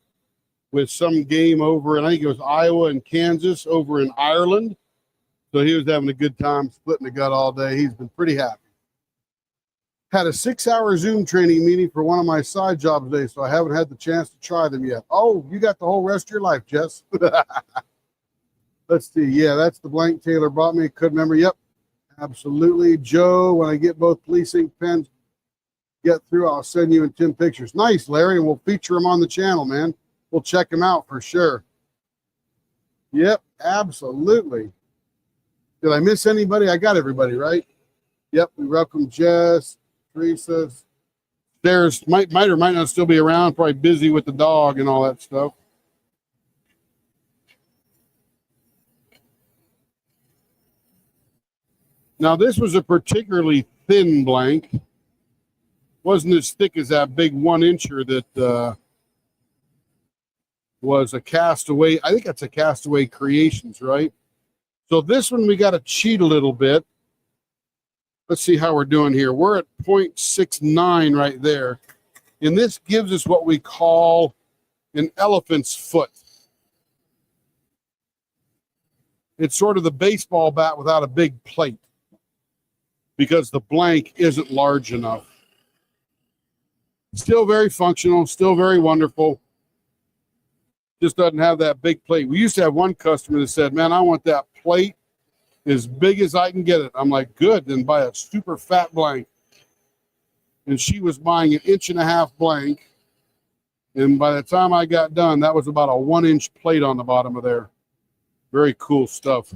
Speaker 1: with some game over, and I think it was Iowa and Kansas over in Ireland. So he was having a good time splitting the gut all day. He's been pretty happy. Had a 6-hour Zoom training meeting for one of my side jobs today, so I haven't had the chance to try them yet. Oh, you got the whole rest of your life, Jess. Let's see. Yeah, that's the blank Taylor brought me. Couldn't remember. Yep, absolutely. Joe, when I get both police ink pens get through, I'll send you and Tim pictures. Nice, Larry, and we'll feature them on the channel, man. We'll check them out for sure. Yep, absolutely. Did I miss anybody? I got everybody, right? Yep, we welcome Jess, Teresa. There's might or might not still be around, probably busy with the dog and all that stuff. Now, this was a particularly thin blank. Wasn't as thick as that big 1-incher that was a Castaway. I think that's a Castaway Creations, right? So this one, we got to cheat a little bit. Let's see how we're doing here. We're at 0.69 right there. And this gives us what we call an elephant's foot. It's sort of the baseball bat without a big plate because the blank isn't large enough. Still very functional, still very wonderful. Just doesn't have that big plate. We used to have one customer that said, man, I want that plate as big as I can get it. I'm like, good, then buy a super fat blank. And she was buying an 1.5-inch blank. And by the time I got done, that was about a 1-inch plate on the bottom of there. Very cool stuff.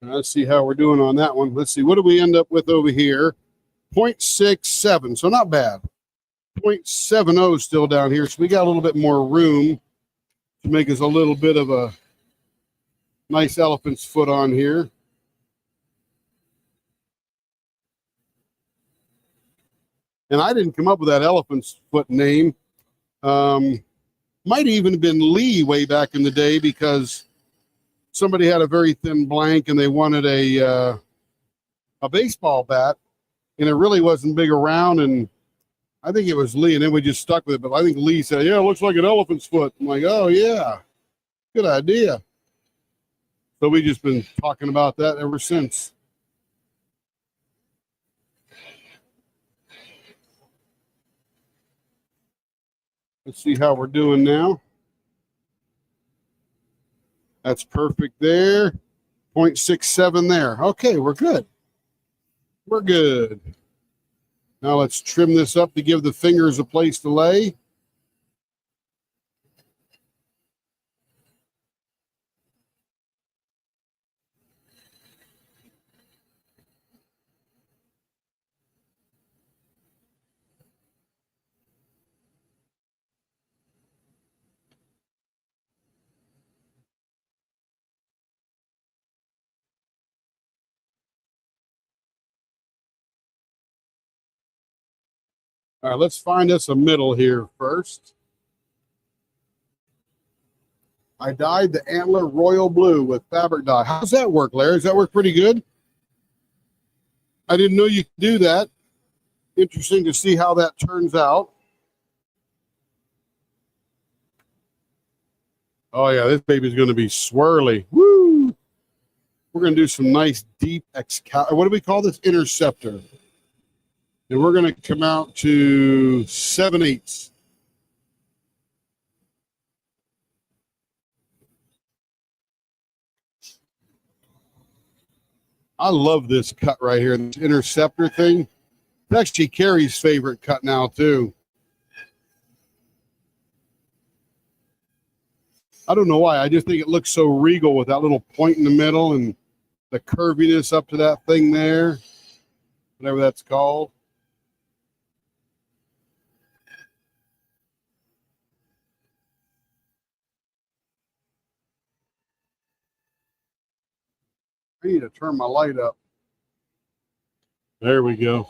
Speaker 1: Let's see how we're doing on that one. Let's see. What do we end up with over here? 0.67. So not bad. 0.70 still down here. So we got a little bit more room to make us a little bit of a nice elephant's foot on here. And I didn't come up with that elephant's foot name. Might even have been Lee way back in the day because somebody had a very thin blank and they wanted a baseball bat, and it really wasn't big around, and I think it was Lee, and then we just stuck with it. But I think Lee said, yeah, it looks like an elephant's foot. I'm like, oh, yeah, good idea. So we just been talking about that ever since. Let's see how we're doing now. That's perfect there. 0.67 there. Okay, we're good. We're good. Now let's trim this up to give the fingers a place to lay. All right, let's find us a middle here first. I dyed the antler royal blue with fabric dye. How does that work, Larry? Does that work pretty good? I didn't know you could do that. Interesting to see how that turns out. Oh, yeah, this baby's going to be swirly. Woo! We're going to do some nice deep what do we call this? Interceptor. And we're going to come out to 7/8. I love this cut right here, this interceptor thing. It's actually Carrie's favorite cut now, too. I don't know why. I just think it looks so regal with that little point in the middle and the curviness up to that thing there, whatever that's called. I need to turn my light up. There we go.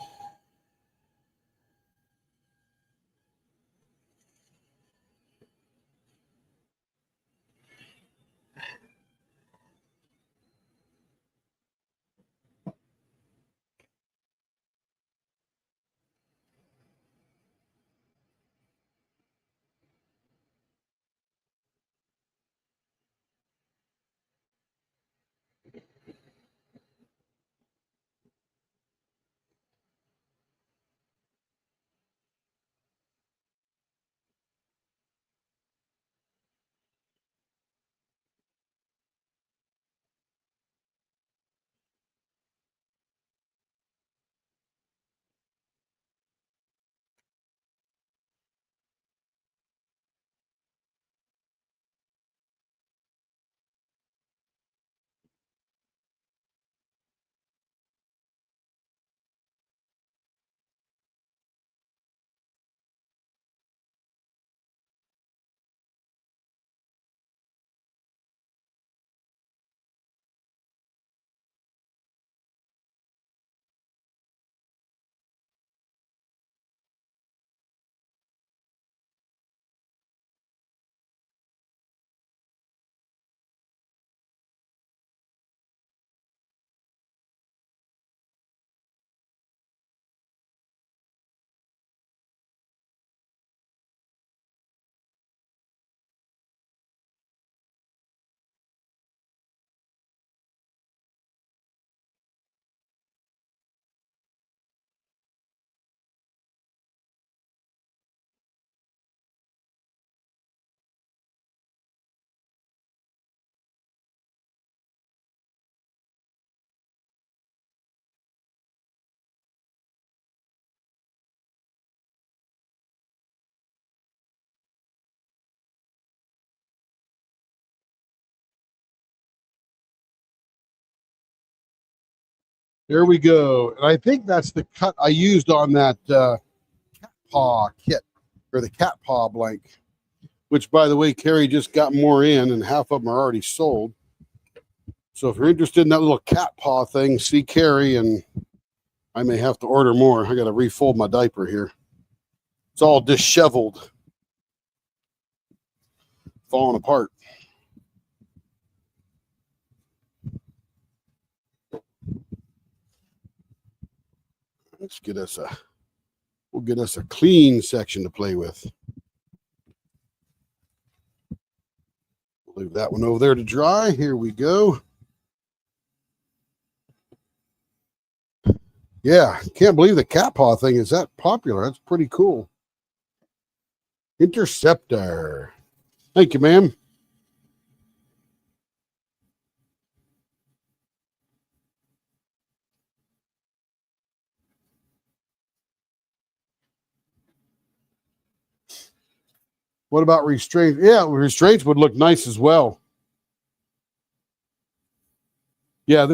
Speaker 1: There we go. And I think that's the cut I used on that cat paw kit, or the cat paw blank, which, by the way, Carrie just got more in, and half of them are already sold. So if you're interested in that little cat paw thing, see Carrie, and I may have to order more. I got to refold my diaper here. It's all disheveled, falling apart. Let's get us a, we'll get us a clean section to play with. Leave that one over there to dry. Here we go. Yeah, can't believe the cat paw thing is that popular. That's pretty cool. Interceptor. Thank you, ma'am. What about restraints? Yeah, restraints would look nice as well. Yeah,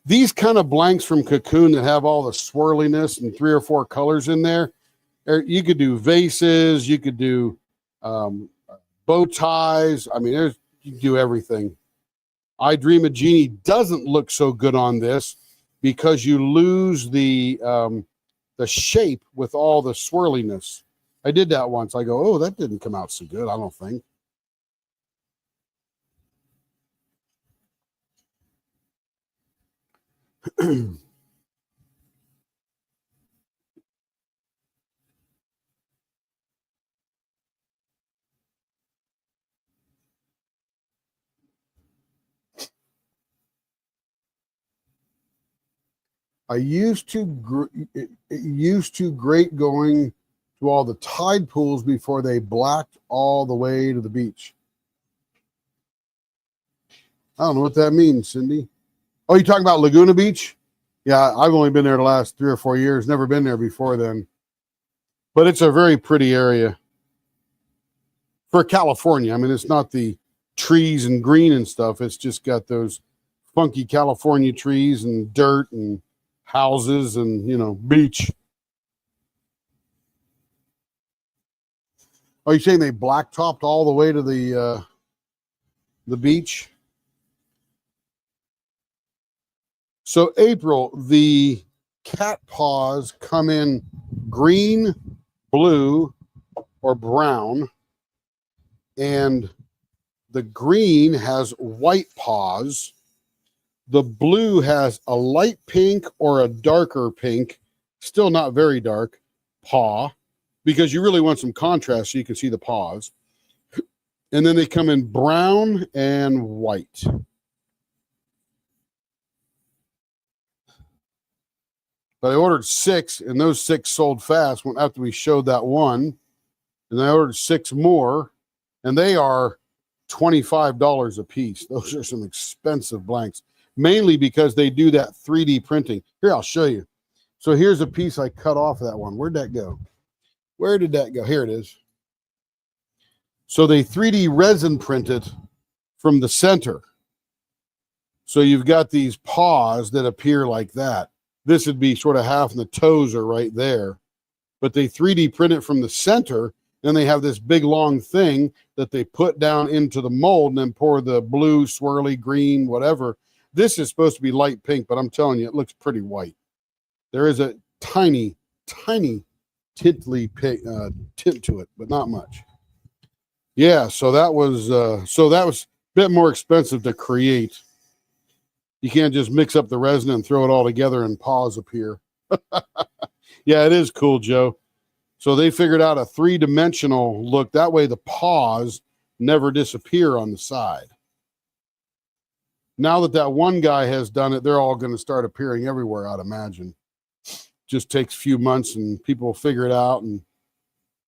Speaker 1: these kind of blanks from Cocoon that have all the swirliness and 3 or 4 colors in there, you could do vases, you could do bow ties. I mean, you can do everything. I Dream a Genie doesn't look so good on this because you lose the shape with all the swirliness. I did that once. I go, oh, that didn't come out so good, I don't think. I used to it used to great going to all the tide pools before they blacked all the way to the beach. I don't know what that means, Cindy. Oh, you talking about Laguna Beach? Yeah, I've only been there the last 3 or 4 years. Never been there before then. But it's a very pretty area for California. I mean, it's not the trees and green and stuff. It's just got those funky California trees and dirt and houses and, beach. Are you saying they blacktopped all the way to the beach? So April, the cat paws come in green, blue, or brown, and the green has white paws. The blue has a light pink or a darker pink, still not very dark, paw, because you really want some contrast so you can see the paws. And then they come in brown and white. But I ordered 6, and those 6 sold fast after we showed that one. And I ordered 6 more, and they are $25 a piece. Those are some expensive blanks, mainly because they do that 3D printing. Here, I'll show you. So here's a piece I cut off of that one. Where'd that go? Where did that go? Here it is. So they 3D resin print it from the center. So you've got these paws that appear like that. This would be sort of half, and the toes are right there. But they 3D print it from the center. Then they have this big long thing that they put down into the mold and then pour the blue, swirly, green, whatever. This is supposed to be light pink, but I'm telling you, it looks pretty white. There is a tiny, tiny tint to it, but not much. Yeah, so that was a bit more expensive to create. You can't just mix up the resin and throw it all together and paws appear. Yeah, it is cool, Joe. So they figured out a 3-dimensional look. That way the paws never disappear on the side. Now that one guy has done it, they're all going to start appearing everywhere, I'd imagine. Just takes a few months and people will figure it out.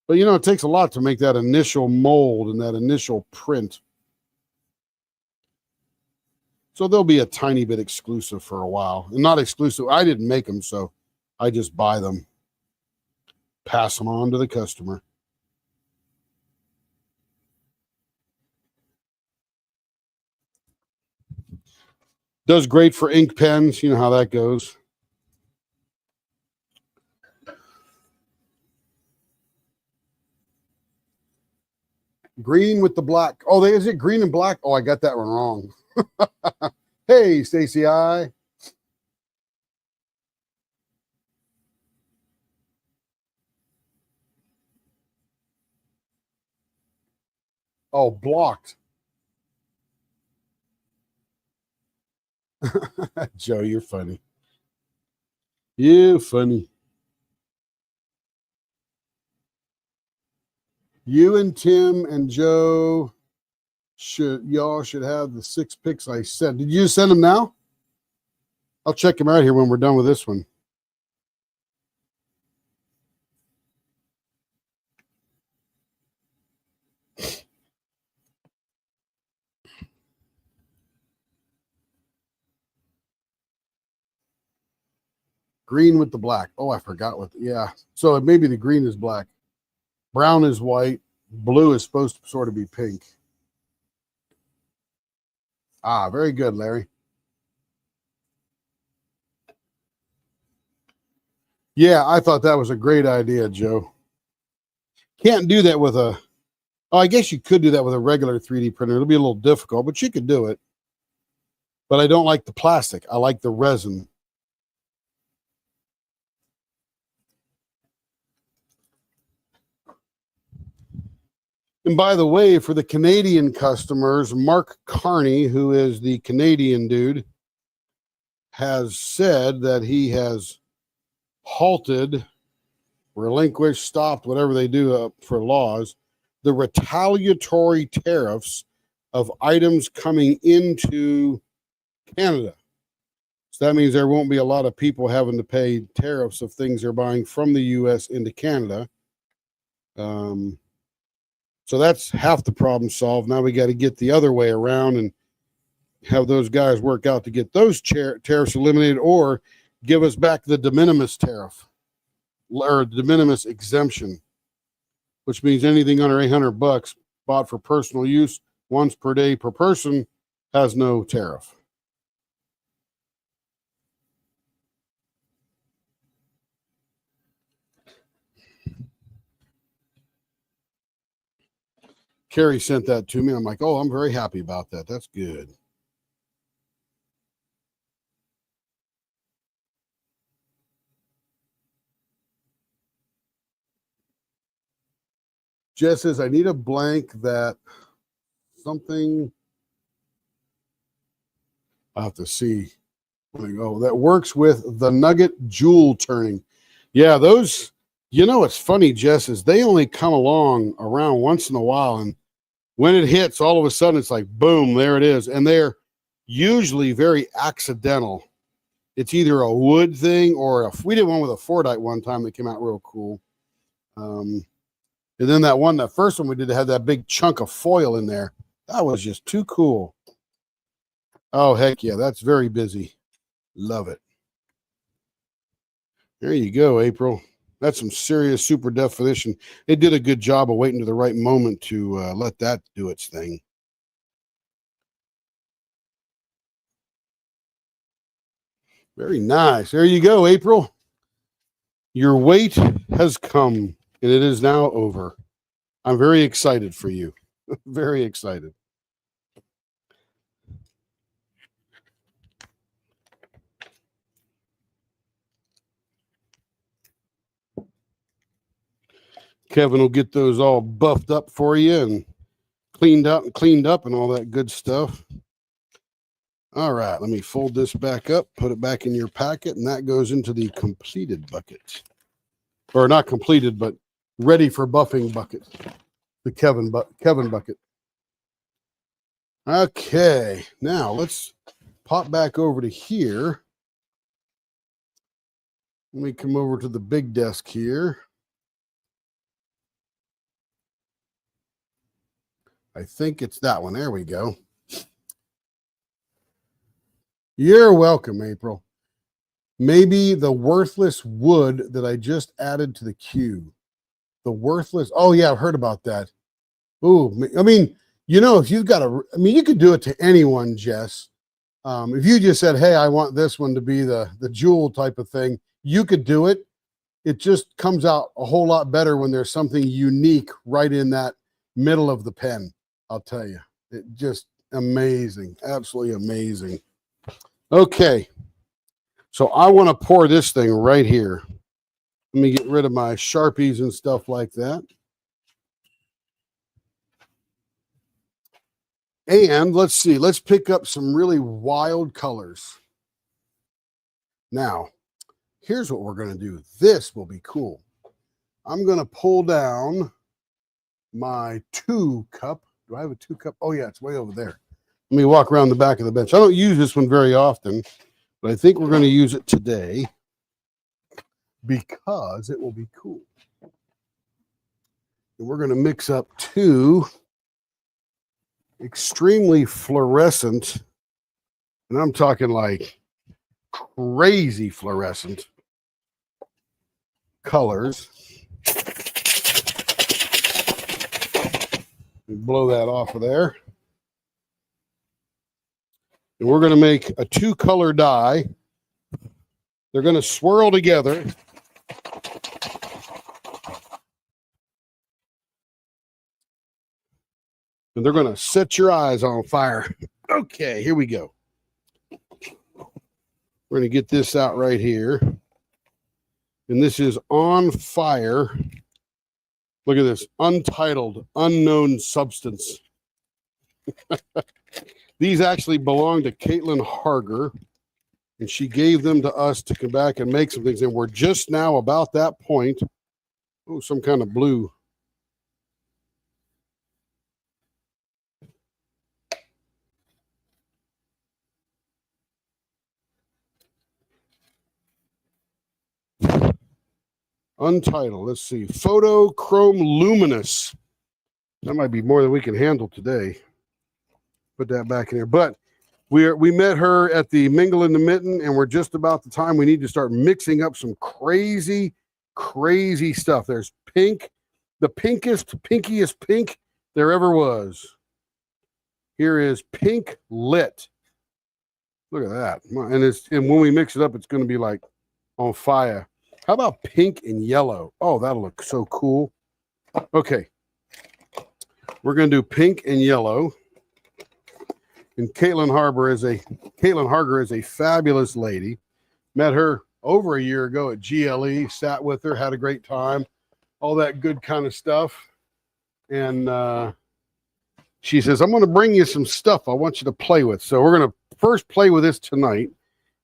Speaker 1: But, it takes a lot to make that initial mold and that initial print. So they'll be a tiny bit exclusive for a while. And not exclusive. I didn't make them, so I just buy them. Pass them on to the customer. Does great for ink pens. You know how that goes. Green with the black. Oh, is it green and black? Oh, I got that one wrong. Hey, Stacy I. Oh, blocked. Joe, you're funny. You funny. You and Tim and Joe should have the 6 picks I sent. Did you send them now? I'll check them out here when we're done with this one. Green with the black. Oh, I forgot what. Yeah. So maybe the green is black. Brown is white. Blue is supposed to sort of be pink. Ah, very good, Larry. Yeah, I thought that was a great idea, Joe. Can't do that with oh, I guess you could do that with a regular 3D printer. It'll be a little difficult, but you could do it. But I don't like the plastic. I like the resin. And by the way, for the Canadian customers, Mark Carney, who is the Canadian dude, has said that he has halted, relinquished, stopped, whatever they do for laws, the retaliatory tariffs of items coming into Canada. So that means there won't be a lot of people having to pay tariffs of things they're buying from the U.S. into Canada. So that's half the problem solved. Now we got to get the other way around and have those guys work out to get those tariffs eliminated, or give us back the de minimis tariff or de minimis exemption, which means anything under $800 bought for personal use once per day per person has no tariff. Carrie sent that to me. I'm like, oh, I'm very happy about that. That's good. Jess says, I need a blank that something. I'll have to see. That works with the nugget jewel turning. Yeah, those, it's funny, Jess, is they only come along around once in a while. And when it hits, all of a sudden it's like, boom, there it is. And they're usually very accidental. It's either a wood thing or we did one with a Fordite one time that came out real cool. And then that first one we did had that big chunk of foil in there. That was just too cool. Oh, heck yeah, that's very busy. Love it. There you go, April. That's some serious super definition. It did a good job of waiting to the right moment to let that do its thing. Very nice. There you go, April. Your wait has come, and it is now over. I'm very excited for you. Very excited. Kevin will get those all buffed up for you and cleaned up and all that good stuff. All right, let me fold this back up, put it back in your packet, and that goes into the completed bucket. Or not completed, but ready for buffing bucket. The Kevin bucket. Okay, now let's pop back over to here. Let me come over to the big desk here. I think it's that one. There we go. You're welcome, April. Maybe the worthless wood that I just added to the cube. The worthless. Oh, yeah, I've heard about that. Ooh, I mean, if you've got you could do it to anyone, Jess. If you just said, hey, I want this one to be the jewel type of thing, you could do it. It just comes out a whole lot better when there's something unique right in that middle of the pen. I'll tell you, it just amazing, absolutely amazing. Okay, so I want to pour this thing right here. Let me get rid of my Sharpies and stuff like that. And let's see, let's pick up some really wild colors. Now, here's what we're going to do. This will be cool. I'm going to pull down my 2 cup. Do I have a 2 cup? Oh, yeah, it's way over there. Let me walk around the back of the bench. I don't use this one very often, but I think we're going to use it today because it will be cool. And we're going to mix up 2 extremely fluorescent, and I'm talking like crazy fluorescent colors. Blow that off of there. And we're going to make a 2-color dye. They're going to swirl together. And they're going to set your eyes on fire. Okay, here we go. We're going to get this out right here. And this is On Fire. Look at this. Untitled, unknown substance. These actually belong to Caitlin Harger, and she gave them to us to come back and make some things. And we're just now about that point. Oh, some kind of blue. Untitled. Let's see. Photo Chrome Luminous. That might be more than we can handle today. Put that back in there. But we met her at the Mingle in the Mitten, and we're just about the time we need to start mixing up some crazy, crazy stuff. There's pink, the pinkiest pink there ever was. Here is Pink Lit. Look at that. And when we mix it up, it's going to be like on fire. How about pink and yellow? Oh, that'll look so cool. Okay. We're going to do pink and yellow. And Caitlin Harger is a fabulous lady. Met her over a year ago at GLE, sat with her, had a great time, all that good kind of stuff. and she says, I'm going to bring you some stuff I want you to play with. So we're going to first play with this tonight,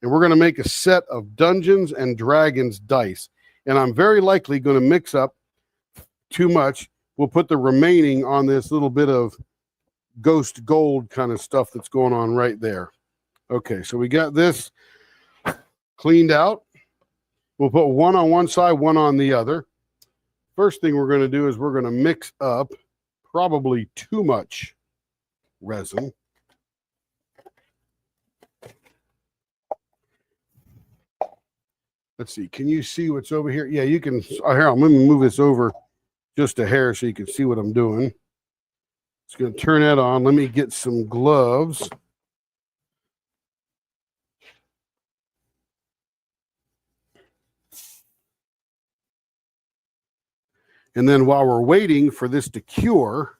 Speaker 1: and we're going to make a set of Dungeons and Dragons dice. And I'm very likely going to mix up too much. We'll put the remaining on this little bit of ghost gold kind of stuff that's going on right there. Okay, so we got this cleaned out. We'll put one on one side, one on the other. First thing we're going to do is we're going to mix up probably too much resin. Let's see. Can you see what's over here? Yeah, you can. Here, I'm going to move this over just a hair so you can see what I'm doing. It's going to turn that on. Let me get some gloves. And then while we're waiting for this to cure,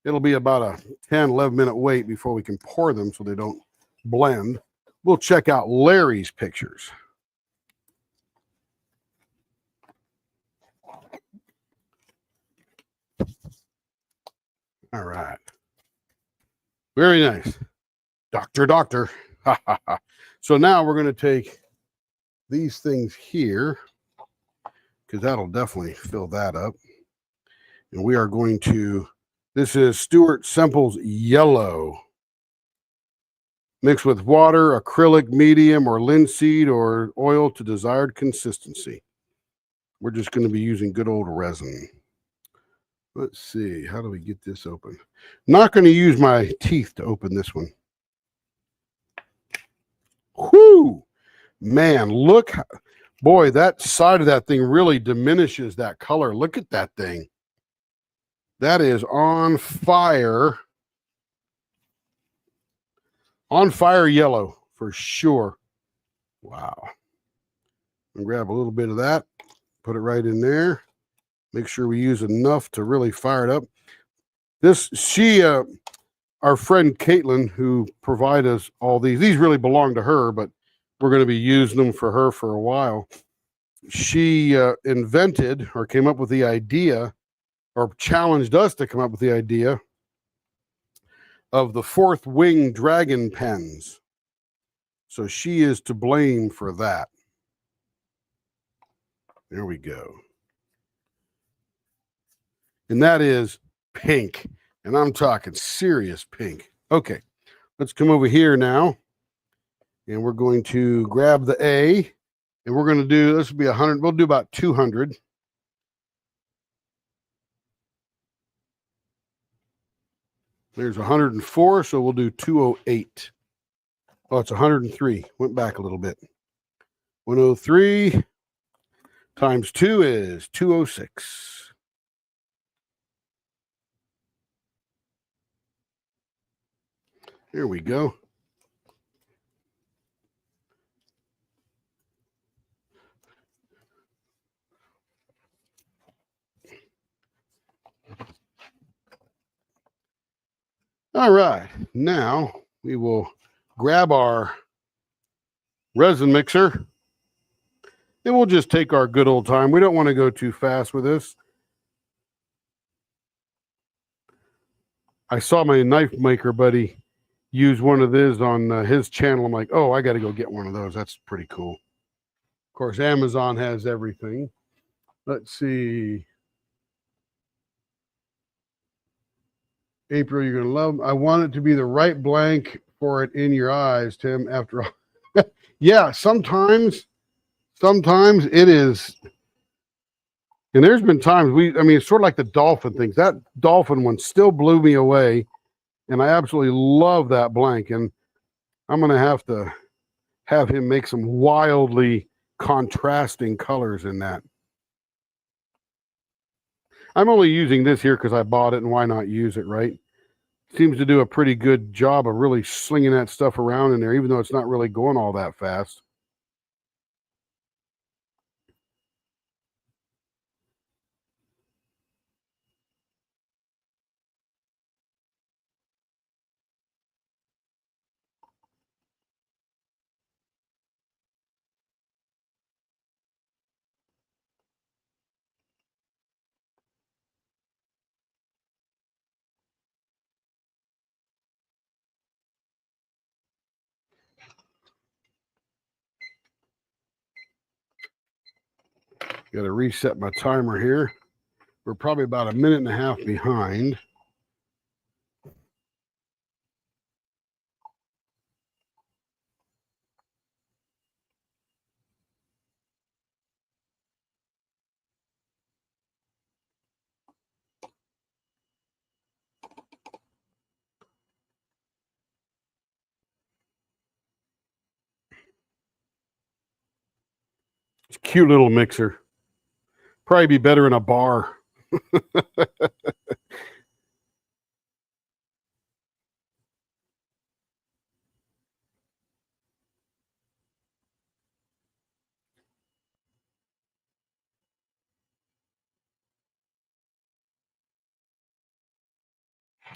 Speaker 1: it'll be about a 10, 11-minute wait before we can pour them so they don't blend. We'll check out Larry's pictures. All right. Very nice. Doctor. So now we're going to take these things here, because that'll definitely fill that up. And we are going to, this is Stuart Semple's yellow. Mix with water, acrylic, medium, or linseed, or oil to desired consistency. We're just going to be using good old resin. Let's see, how do we get this open? Not going to use my teeth to open this one. Whoo! Man, look. Boy, that side of that thing really diminishes that color. Look at that thing. That is on fire. On fire yellow, for sure. Wow. And grab a little bit of that. Put it right in there. Make sure we use enough to really fire it up. Our friend Caitlin, who provided us all these really belong to her, but we're going to be using them for her for a while. She invented or came up with the idea, or challenged us to come up with the idea of the fourth wing dragon pens. So she is to blame for that. There we go. And that is pink. And I'm talking serious pink. Okay, let's come over here now. And we're going to grab the A. And we're going to do, this will be 100. We'll do about 200. There's 104, so we'll do 208. Oh, it's 103. Went back a little bit. 103 times 2 is 206. Here we go. All right. Now we will grab our resin mixer and we'll just take our good old time. We don't want to go too fast with this. I saw my knife maker buddy use one of these on his channel. I'm like, oh, I got to go get one of those. That's pretty cool. Of course, Amazon has everything. Let's see. April, you're going to love them. I want it to be the right blank for it in your eyes, Tim, after all. Yeah, sometimes it is. And there's been times it's sort of like the dolphin things. That dolphin one still blew me away. And I absolutely love that blank. And I'm going to have him make some wildly contrasting colors in that. I'm only using this here because I bought it, and why not use it, right? Seems to do a pretty good job of really slinging that stuff around in there, even though it's not really going all that fast. Got to reset my timer here. We're probably about a minute and a half behind. It's a cute little mixer. Probably be better in a bar.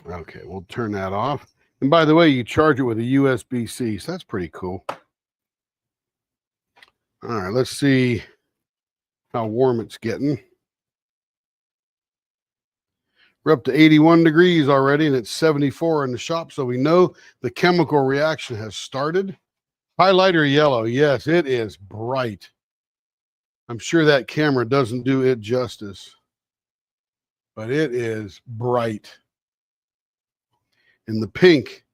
Speaker 1: Okay, we'll turn that off. And by the way, you charge it with a USB-C, so that's pretty cool. All right, let's see how warm it's getting. We're up to 81 degrees already, and it's 74 in the shop, so we know the chemical reaction has started. Highlighter yellow, yes, it is bright. I'm sure that camera doesn't do it justice, but it is bright. And the pink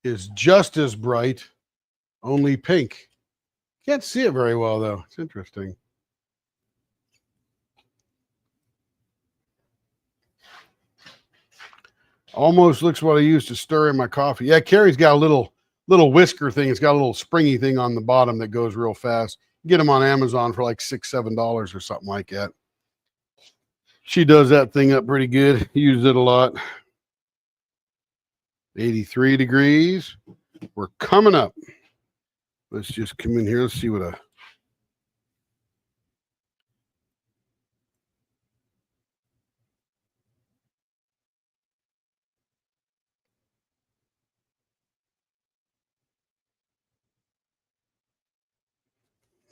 Speaker 1: is just as bright, only pink. Can't see it very well, though. It's interesting. Almost looks what I used to stir in my coffee. Yeah, Carrie's got a little whisker thing. It's got a little springy thing on the bottom that goes real fast. You get them on Amazon for like $6, $7 or something like that. She does that thing up pretty good. Uses it a lot. 83 degrees. We're coming up. Let's just come in here. Let's see what a...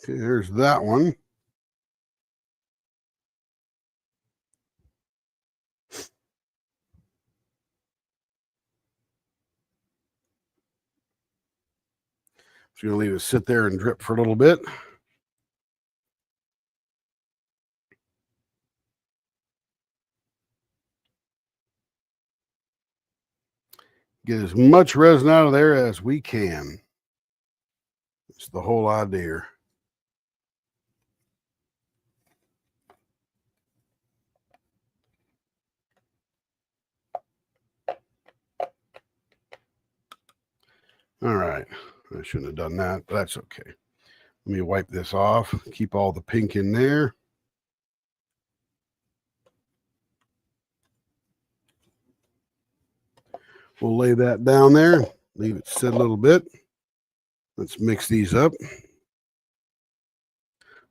Speaker 1: Okay, there's that one. Just going to leave it sit there and drip for a little bit. Get as much resin out of there as we can. It's the whole idea. All right. I shouldn't have done that, but that's okay. Let me wipe this off. Keep all the pink in there. We'll lay that down there. Leave it sit a little bit. Let's mix these up. So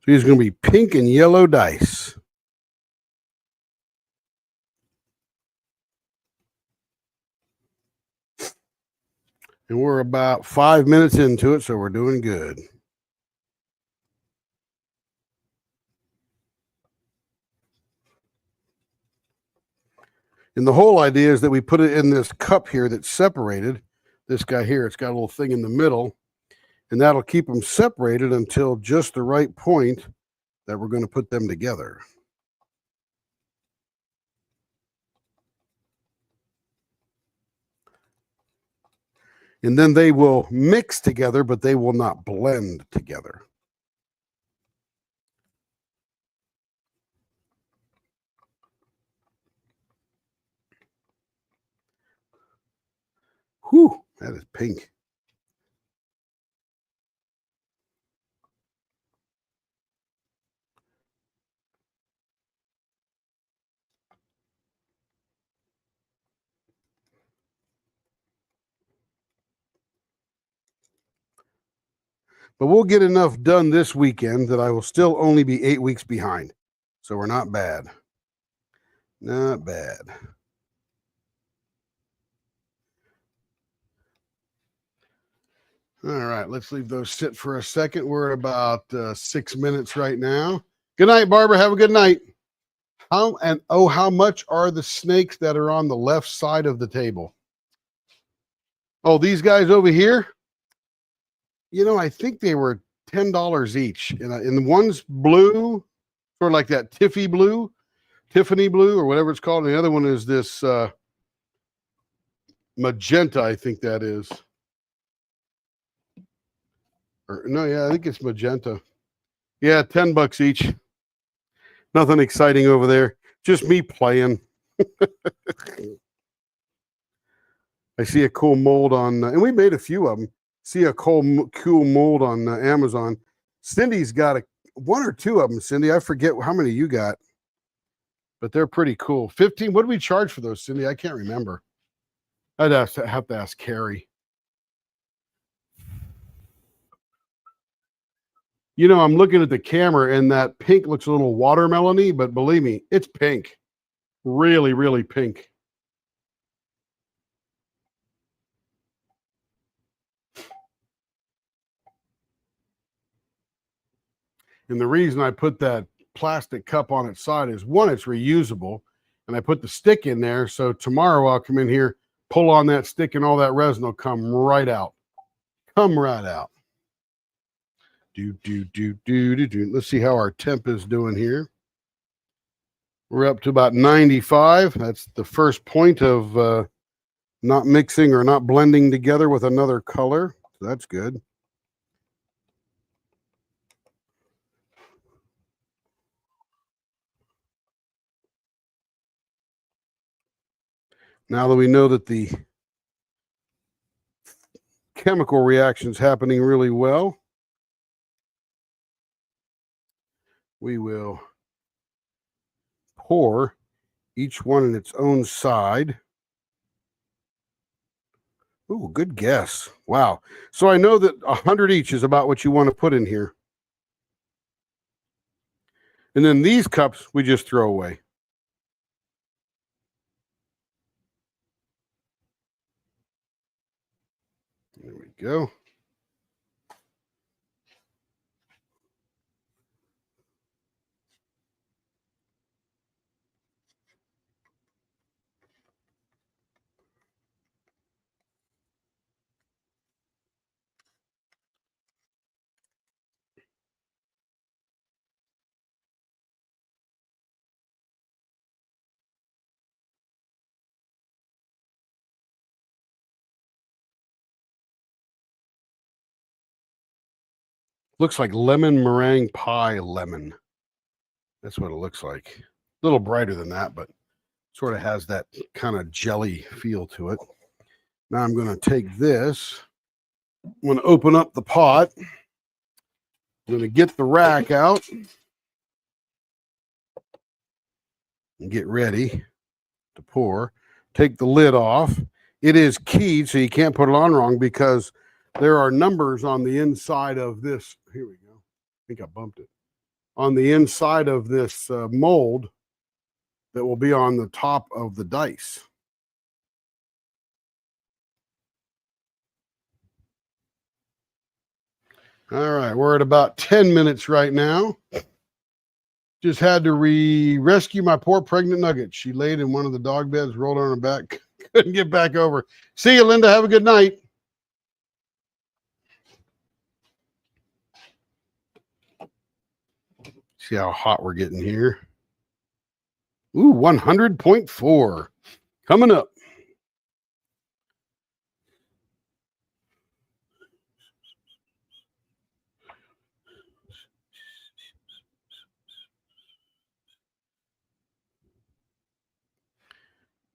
Speaker 1: these are going to be pink and yellow dice. And we're about 5 minutes into it, so we're doing good. And the whole idea is that we put it in this cup here that's separated. This guy here, it's got a little thing in the middle, and that'll keep them separated until just the right point that we're going to put them together. And then they will mix together, but they will not blend together. Whew, that is pink. But we'll get enough done this weekend that I will still only be 8 weeks behind. So we're not bad. Not bad. All right, let's leave those sit for a second. We're at about 6 minutes right now. Good night, Barbara. Have a good night. How much are the snakes that are on the left side of the table? Oh, these guys over here? You know, I think they were $10 each. And one's blue sort of like that Tiffany blue, or whatever it's called. And the other one is this magenta, I think that is. Or no, yeah, I think it's magenta. Yeah, $10 each. Nothing exciting over there. Just me playing. I see a cool mold on, and we made a few of them. See a cool mold on Amazon. Cindy's got one or two of them. Cindy, I forget how many you got, but they're pretty cool. 15. What do we charge for those, Cindy? I can't remember. I'd have to ask Carrie. You know, I'm looking at the camera, and that pink looks a little watermelony, but believe me, it's pink. Really, really pink. And the reason I put that plastic cup on its side is, one, it's reusable, and I put the stick in there, so tomorrow I'll come in here, pull on that stick, and all that resin will come right out. Come right out. Let's see how our temp is doing here. We're up to about 95. That's the first point of not mixing or not blending together with another color. So that's good. Now that we know that the chemical reaction is happening really well, we will pour each one in its own side. Ooh, good guess. Wow. So I know that 100 each is about what you want to put in here. And then these cups we just throw away. There we go. Looks like lemon meringue pie lemon. That's what it looks like. A little brighter than that, but sort of has that kind of jelly feel to it. Now I'm going to take this. I'm going to open up the pot. I'm going to get the rack out and get ready to pour. Take the lid off. It is keyed, so you can't put it on wrong because there are numbers on the inside of this. Here we go. I think I bumped it. On the inside of this mold that will be on the top of the dice. All right, we're at about 10 minutes right now. Just had to rescue my poor pregnant nugget. She laid in one of the dog beds, rolled on her back, couldn't get back over. See you, Linda. Have a good night. See how hot we're getting here. Ooh, 100.4 coming up.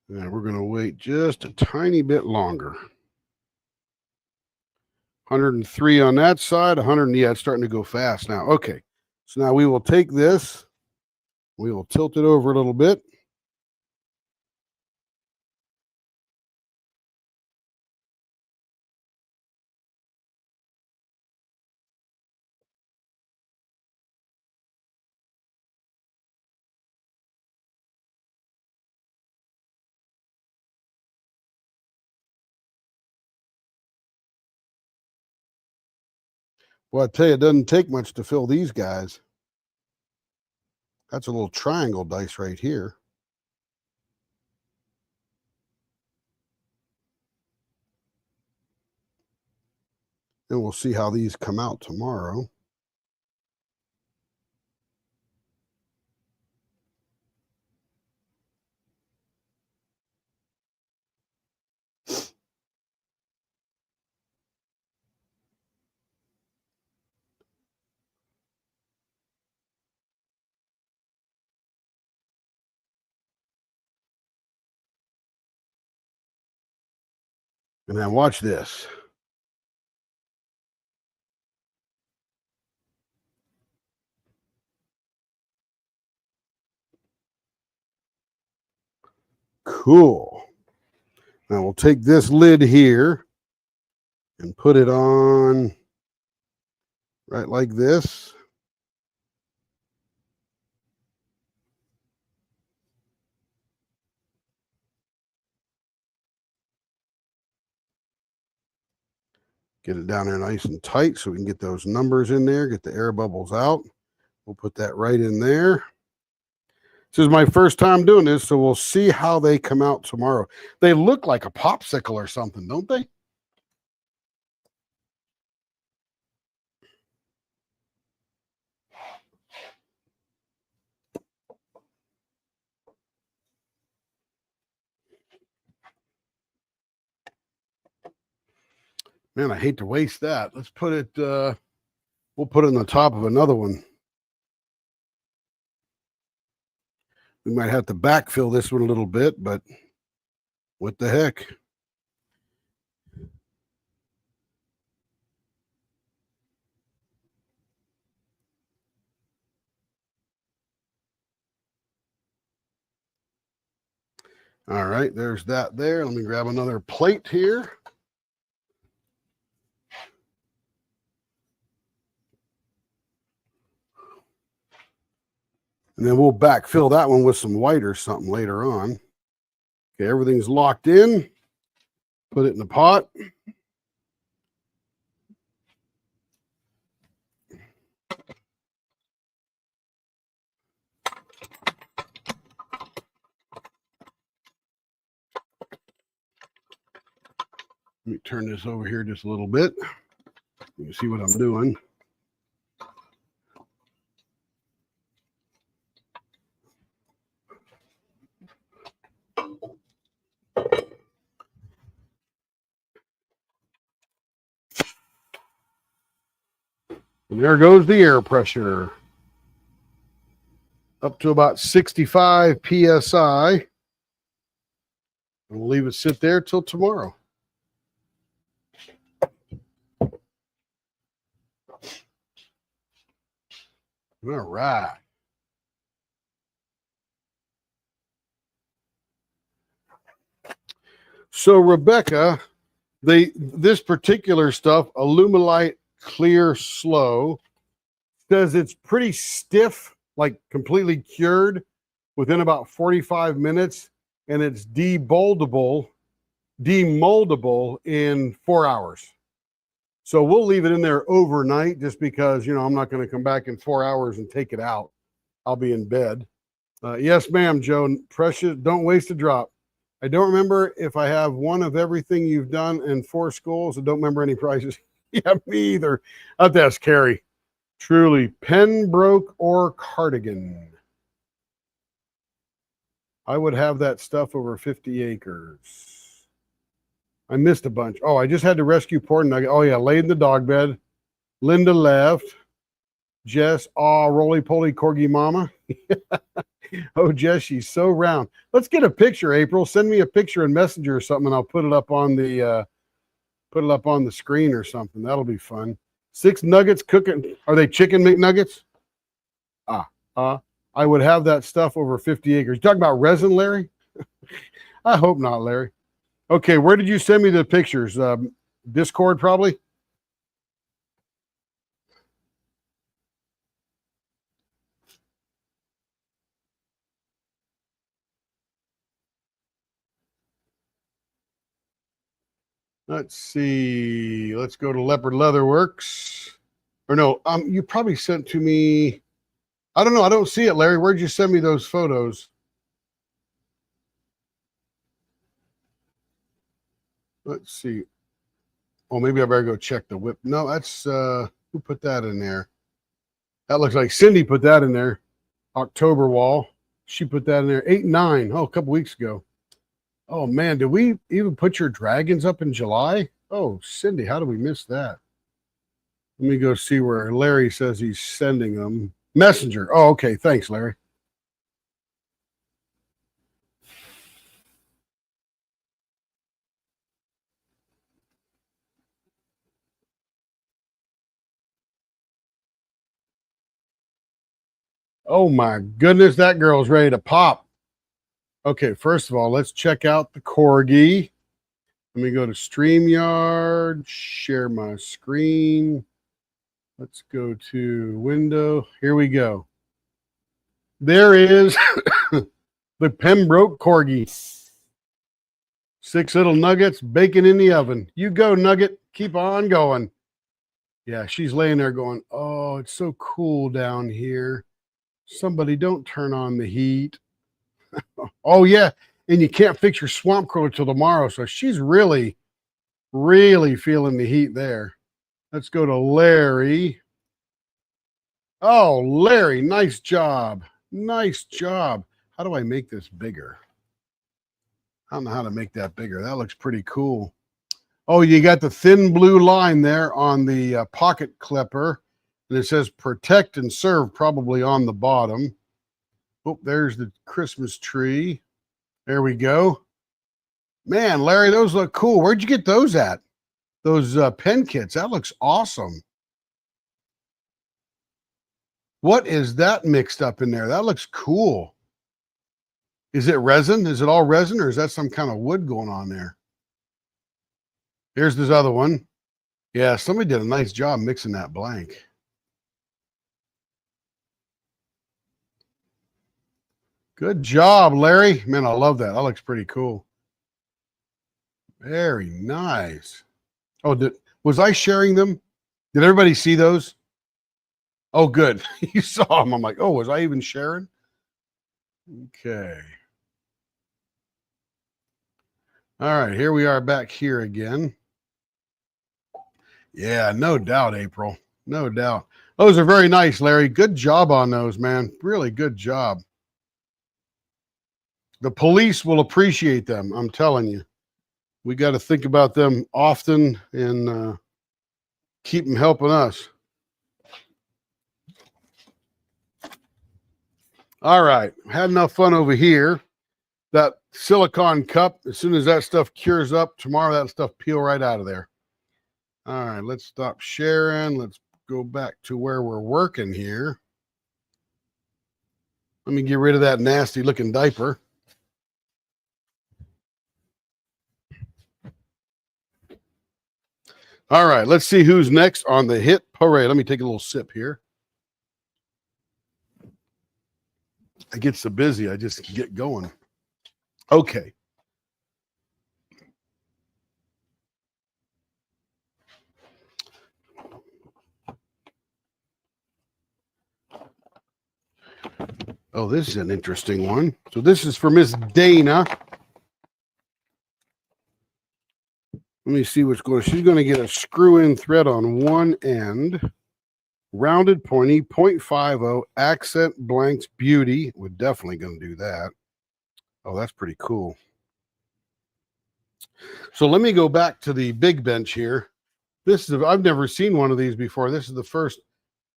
Speaker 1: Now we're going to wait just a tiny bit longer. 103 on that side, 100. Yeah, it's starting to go fast now. Okay, so now we will take this. We will tilt it over a little bit. Well, I tell you, it doesn't take much to fill these guys. That's a little triangle dice right here. And we'll see how these come out tomorrow. And then watch this. Cool. Now we'll take this lid here and put it on right like this. Get it down there nice and tight so we can get those numbers in there, get the air bubbles out. We'll put that right in there. This is my first time doing this, so we'll see how they come out tomorrow. They look like a popsicle or something, don't they? Man, I hate to waste that. Let's put it, we'll put it on the top of another one. We might have to backfill this one a little bit, but what the heck? All right, there's that there. Let me grab another plate here. And then we'll backfill that one with some white or something later on. Okay, everything's locked in. Put it in the pot. Let me turn this over here just a little bit. You can see what I'm doing. And there goes the air pressure. Up to about 65 PSI. And we'll leave it sit there till tomorrow. All right. So Rebecca, this particular stuff, Alumilite Clear Slow, says it's pretty stiff, like completely cured within about 45 minutes, and it's demoldable in 4 hours. So we'll leave it in there overnight just because, you know, I'm not going to come back in 4 hours and take it out. I'll be in bed. Yes, ma'am, Joe. Precious, don't waste a drop. I don't remember if I have one of everything you've done in 4 schools. I don't remember any prices. Yeah, me either. I'll have to ask Carrie. Truly, Pembroke or Cardigan. I would have that stuff over 50 acres. I missed a bunch. Oh, I just had to rescue Port Nugget. Oh, yeah, laid in the dog bed. Linda left. Jess, roly-poly corgi mama. Oh, Jess, she's so round. Let's get a picture, April. Send me a picture in Messenger or something, and I'll put it up on the screen or something. That'll be fun. 6 nuggets cooking. Are they chicken McNuggets? I would have that stuff over 50 acres. You talking about resin, Larry? I hope not, Larry. Okay, where did you send me the pictures? Discord, probably? Let's see. Let's go to Leopard Leather Works. Or no, you probably sent to me. I don't know. I don't see it, Larry. Where'd you send me those photos? Let's see. Oh, maybe I better go check the whip. No, that's who put that in there? That looks like Cindy put that in there. October wall. She put that in there. 8 and 9. Oh, a couple weeks ago. Oh man, did we even put your dragons up in July? Oh, Cindy, how did we miss that? Let me go see where Larry says he's sending them. Messenger. Oh, okay. Thanks, Larry. Oh my goodness, that girl's ready to pop. Okay, first of all, let's check out the corgi. Let me go to StreamYard, share my screen. Let's go to window. Here we go. There is the Pembroke corgi. 6 little nuggets, bacon in the oven. You go, Nugget. Keep on going. Yeah, she's laying there going, oh, it's so cool down here. Somebody don't turn on the heat. Oh, yeah. And you can't fix your swamp crawler till tomorrow. So she's really, really feeling the heat there. Let's go to Larry. Oh, Larry, nice job. Nice job. How do I make this bigger? I don't know how to make that bigger. That looks pretty cool. Oh, you got the thin blue line there on the pocket clipper. And it says protect and serve probably on the bottom. Oh, there's the Christmas tree. There we go. Man, Larry, those look cool. Where'd you get those at? Those pen kits. That looks awesome. What is that mixed up in there? That looks cool. Is it resin? Is it all resin or is that some kind of wood going on there? Here's this other one. Yeah, somebody did a nice job mixing that blank. Good job, Larry. Man, I love that. That looks pretty cool. Very nice. Oh, was I sharing them? Did everybody see those? Oh, good. You saw them. I'm like, oh, was I even sharing? Okay. All right, here we are back here again. Yeah, no doubt, April. No doubt. Those are very nice, Larry. Good job on those, man. Really good job. The police will appreciate them. I'm telling you. We got to think about them often and keep them helping us. All right. Had enough fun over here. That silicone cup, as soon as that stuff cures up, tomorrow that stuff peel right out of there. All right, let's stop sharing. Let's go back to where we're working here. Let me get rid of that nasty looking diaper. All right, let's see who's next on the hit parade. Let me take a little sip here. I get so busy, I just get going. Okay. Oh, this is an interesting one. So this is for Miss Dana. Let me see what's going on. She's going to get a screw-in thread on one end. Rounded pointy, 0.50, accent blanks, beauty. We're definitely going to do that. Oh, that's pretty cool. So let me go back to the big bench here. I've never seen one of these before. This is the first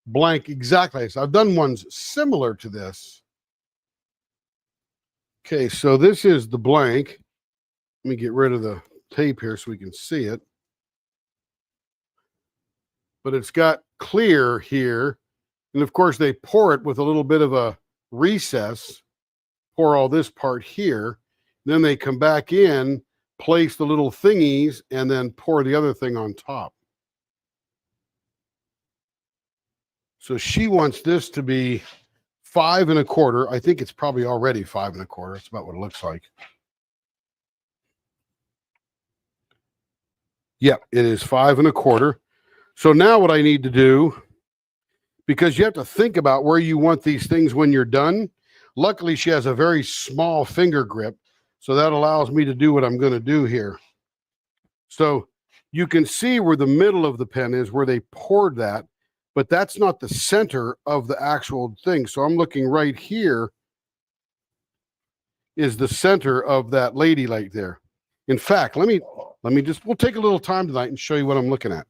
Speaker 1: blank exactly. So I've done ones similar to this. Okay, so this is the blank. Let me get rid of the tape here so we can see it. But it's got clear here. And of course, they pour it with a little bit of a recess, pour all this part here. Then they come back in, place the little thingies, and then pour the other thing on top. So she wants this to be 5 1/4. I think it's probably already 5 1/4. That's about what it looks like. Yeah, it is 5 1/4. So now what I need to do, because you have to think about where you want these things when you're done. Luckily, she has a very small finger grip, so that allows me to do what I'm going to do here. So you can see where the middle of the pen is, where they poured that, but that's not the center of the actual thing. So I'm looking right here is the center of that lady light there. In fact, we'll take a little time tonight and show you what I'm looking at.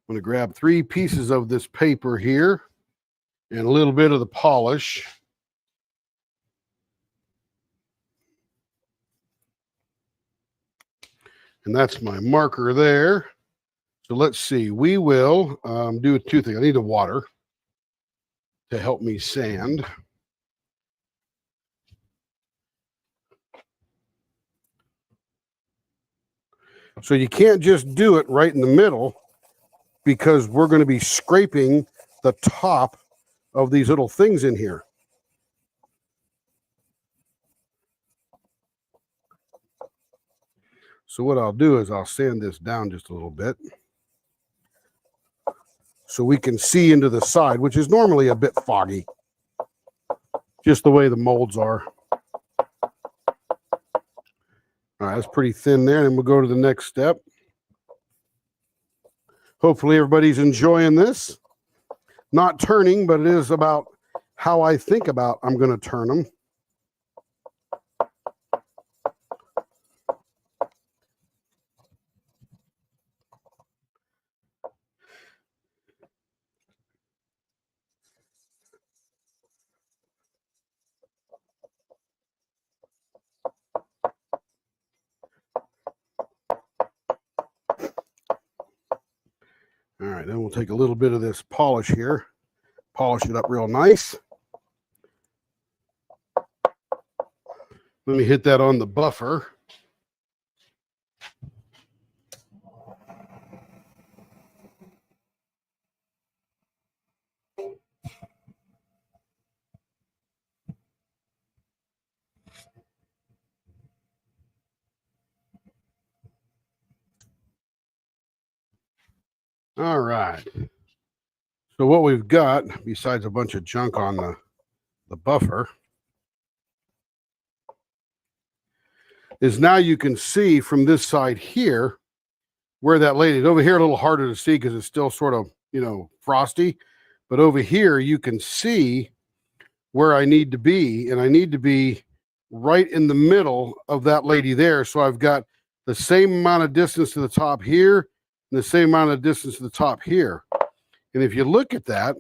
Speaker 1: I'm going to grab 3 pieces of this paper here and a little bit of the polish. And that's my marker there. So let's see. We will do two things. I need the water to help me sand. So you can't just do it right in the middle because we're going to be scraping the top of these little things in here. So what I'll do is I'll sand this down just a little bit so we can see into the side, which is normally a bit foggy, just the way the molds are. All right, that's pretty thin there. And we'll go to the next step. Hopefully everybody's enjoying this. Not turning, but it is about how I think about I'm going to turn them. All right, then we'll take a little bit of this polish here, polish it up real nice. Let me hit that on the buffer. All right. So what we've got, besides a bunch of junk on the buffer, is now you can see from this side here where that lady is. Over here, a little harder to see because it's still sort of, frosty. But over here, you can see where I need to be. And I need to be right in the middle of that lady there. So I've got the same amount of distance to the top here and the same amount of distance to the top here. And if you look at that,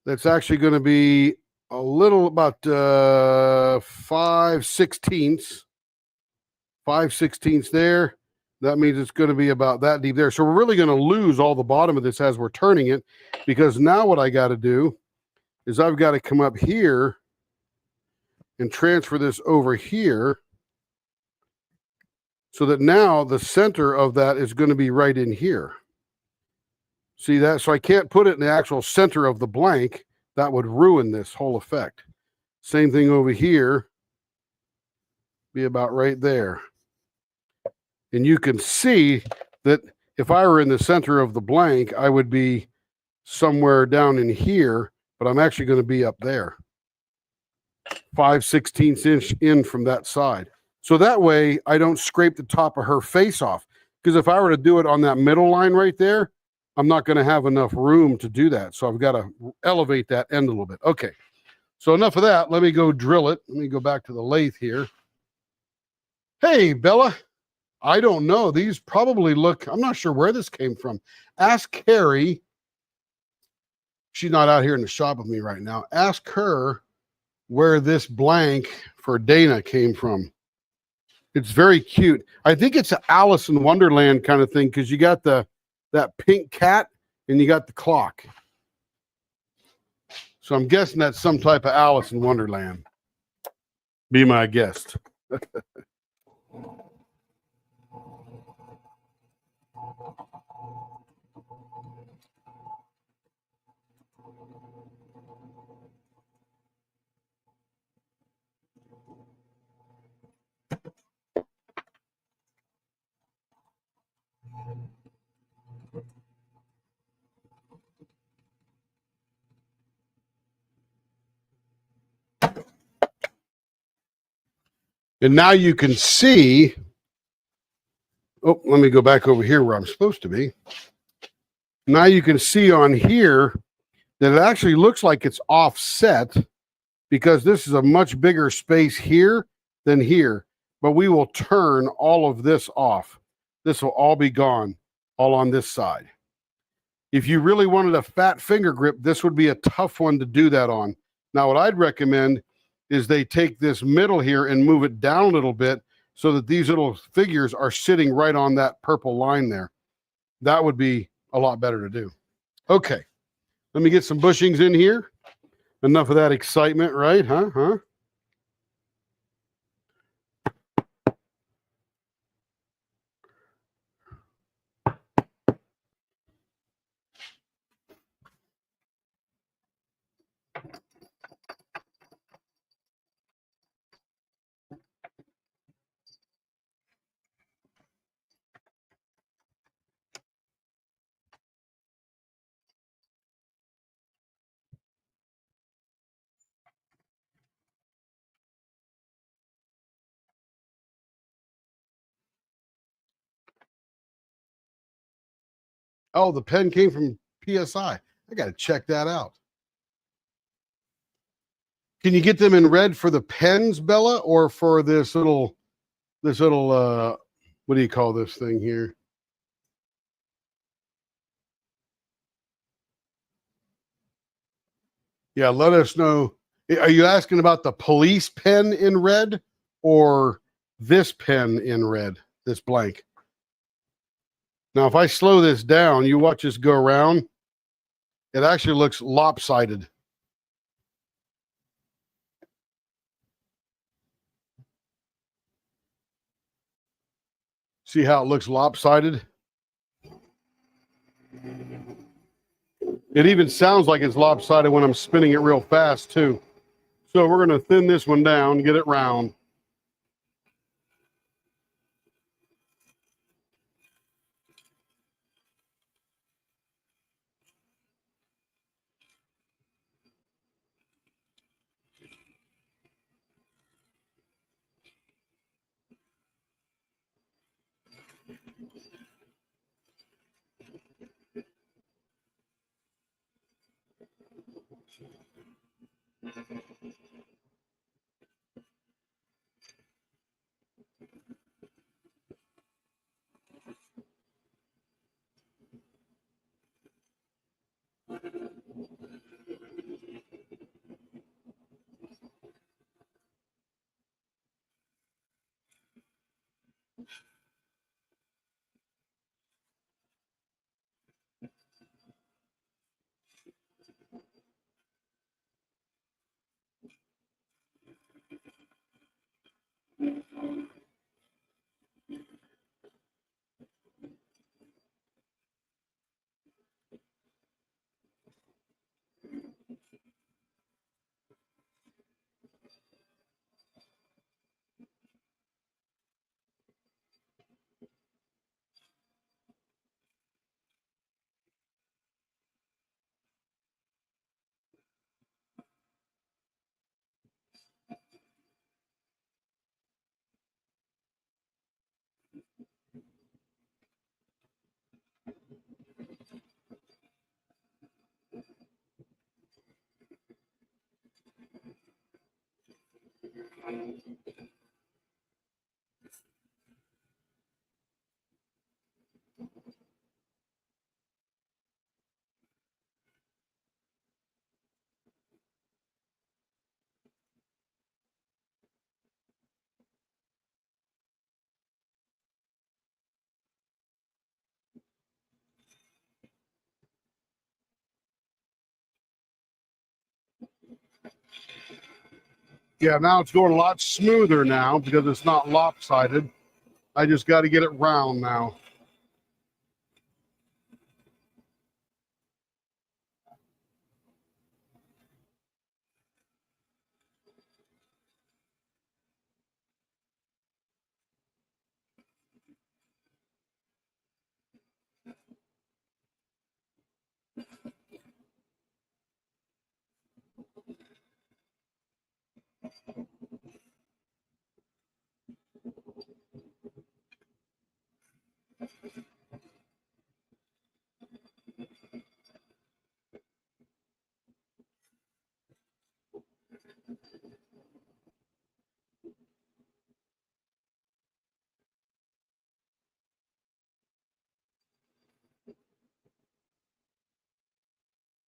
Speaker 1: that's actually going to be a little about 5/16 there. That means it's going to be about that deep there. So we're really going to lose all the bottom of this as we're turning it, because now what I got to do is I've got to come up here and transfer this over here so that now the center of that is going to be right in here. See that? So I can't put it in the actual center of the blank. That would ruin this whole effect. Same thing over here. Be about right there. And you can see that if I were in the center of the blank, I would be somewhere down in here, but I'm actually going to be up there. 5/16 inch in from that side. So that way I don't scrape the top of her face off. Because if I were to do it on that middle line right there, I'm not going to have enough room to do that. So I've got to elevate that end a little bit. Okay. So enough of that. Let me go drill it. Let me go back to the lathe here. Hey, Bella. I don't know. These probably look, I'm not sure where this came from. Ask Carrie. She's not out here in the shop with me right now. Ask her where this blank for Dana came from. It's very cute. I think it's an Alice in Wonderland kind of thing, because you got that pink cat and you got the clock. So I'm guessing that's some type of Alice in Wonderland. Be my guest. And now you can see, oh, let me go back over here where I'm supposed to be. Now you can see on here that it actually looks like it's offset, because this is a much bigger space here than here. But we will turn all of this off. This will all be gone, all on this side. If you really wanted a fat finger grip, this would be a tough one to do that on. Now, what I'd recommend is they take this middle here and move it down a little bit so that these little figures are sitting right on that purple line there. That would be a lot better to do. Okay. Let me get some bushings in here. Enough of that excitement, right? Huh? Oh, the pen came from PSI. I got to check that out. Can you get them in red for the pens, Bella, or for this little what do you call this thing here? Yeah, let us know. Are you asking about the police pen in red or this pen in red, this blank? Now, if I slow this down, you watch this go around, it actually looks lopsided. See how it looks lopsided? It even sounds like it's lopsided when I'm spinning it real fast, too. So we're going to thin this one down, get it round. Yeah, now it's going a lot smoother now because it's not lopsided. I just got to get it round now.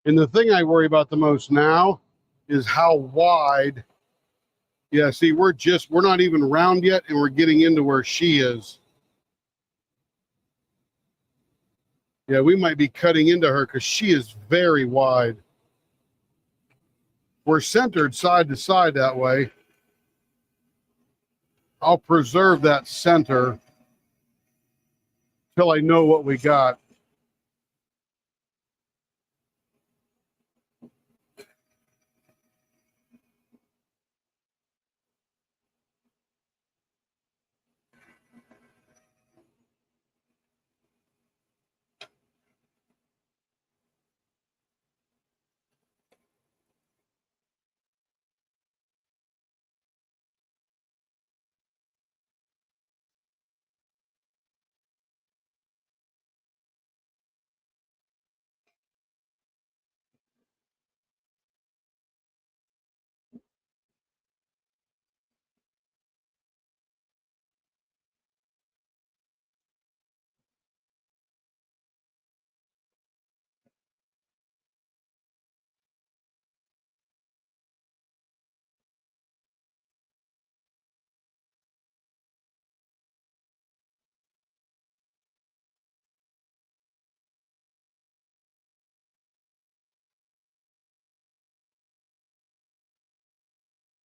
Speaker 1: And the thing I worry about the most now is how wide. Yeah, see, we're not even round yet, and we're getting into where she is. Yeah, we might be cutting into her because she is very wide. We're centered side to side that way. I'll preserve that center till I know what we got.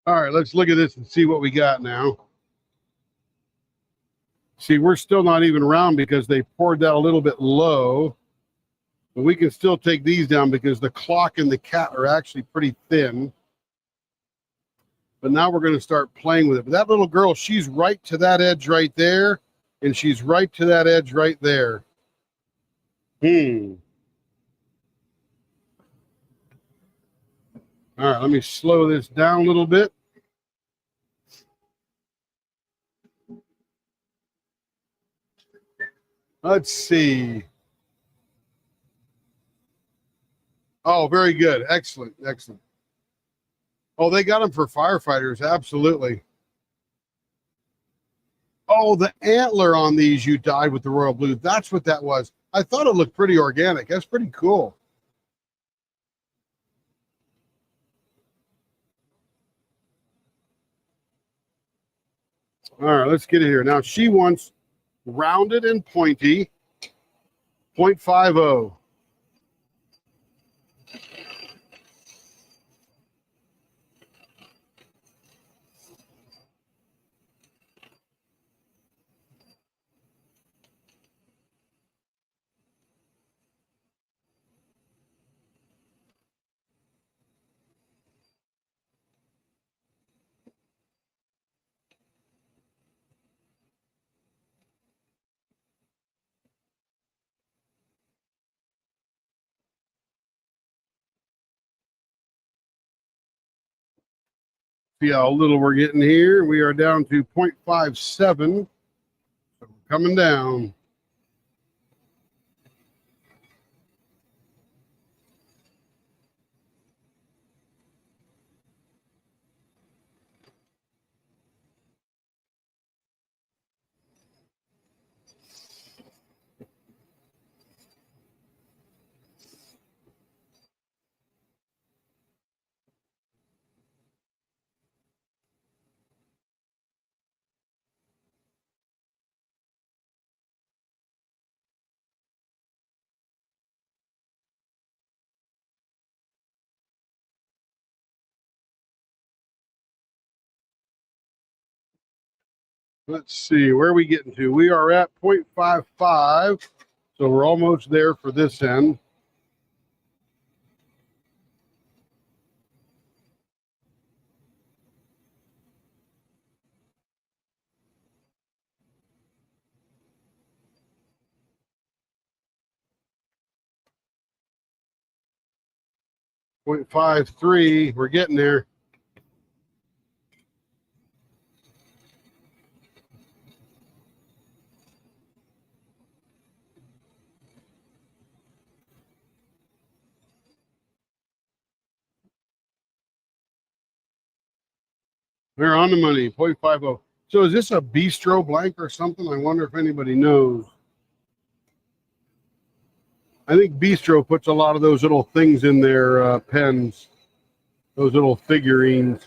Speaker 1: All right, let's look at this and see what we got now. See, we're still not even round because they poured that a little bit low. But we can still take these down because the clock and the cat are actually pretty thin. But now we're going to start playing with it. But that little girl, she's right to that edge right there. And she's right to that edge right there. All right, let me slow this down a little bit. Let's see. Oh, very good. Excellent. Excellent. Oh, they got them for firefighters. Absolutely. Oh, the antler on these you dyed with the royal blue. That's what that was. I thought it looked pretty organic. That's pretty cool. All right, let's get it here. Now, she wants rounded and pointy, 0.50. See how little we're getting here. We are down to 0.57. So we're coming down. Let's see, where are we getting to? We are at 0.55, so we're almost there for this end. .53, we're getting there. We're on the money, 0.50. So is this a bistro blank or something? I wonder if anybody knows. I think bistro puts a lot of those little things in their pens, those little figurines.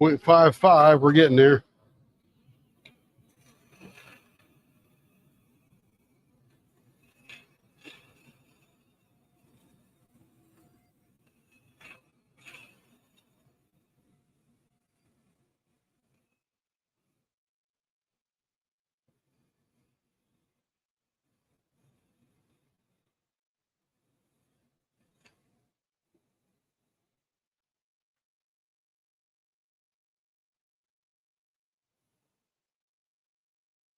Speaker 1: 0.55. We're getting there.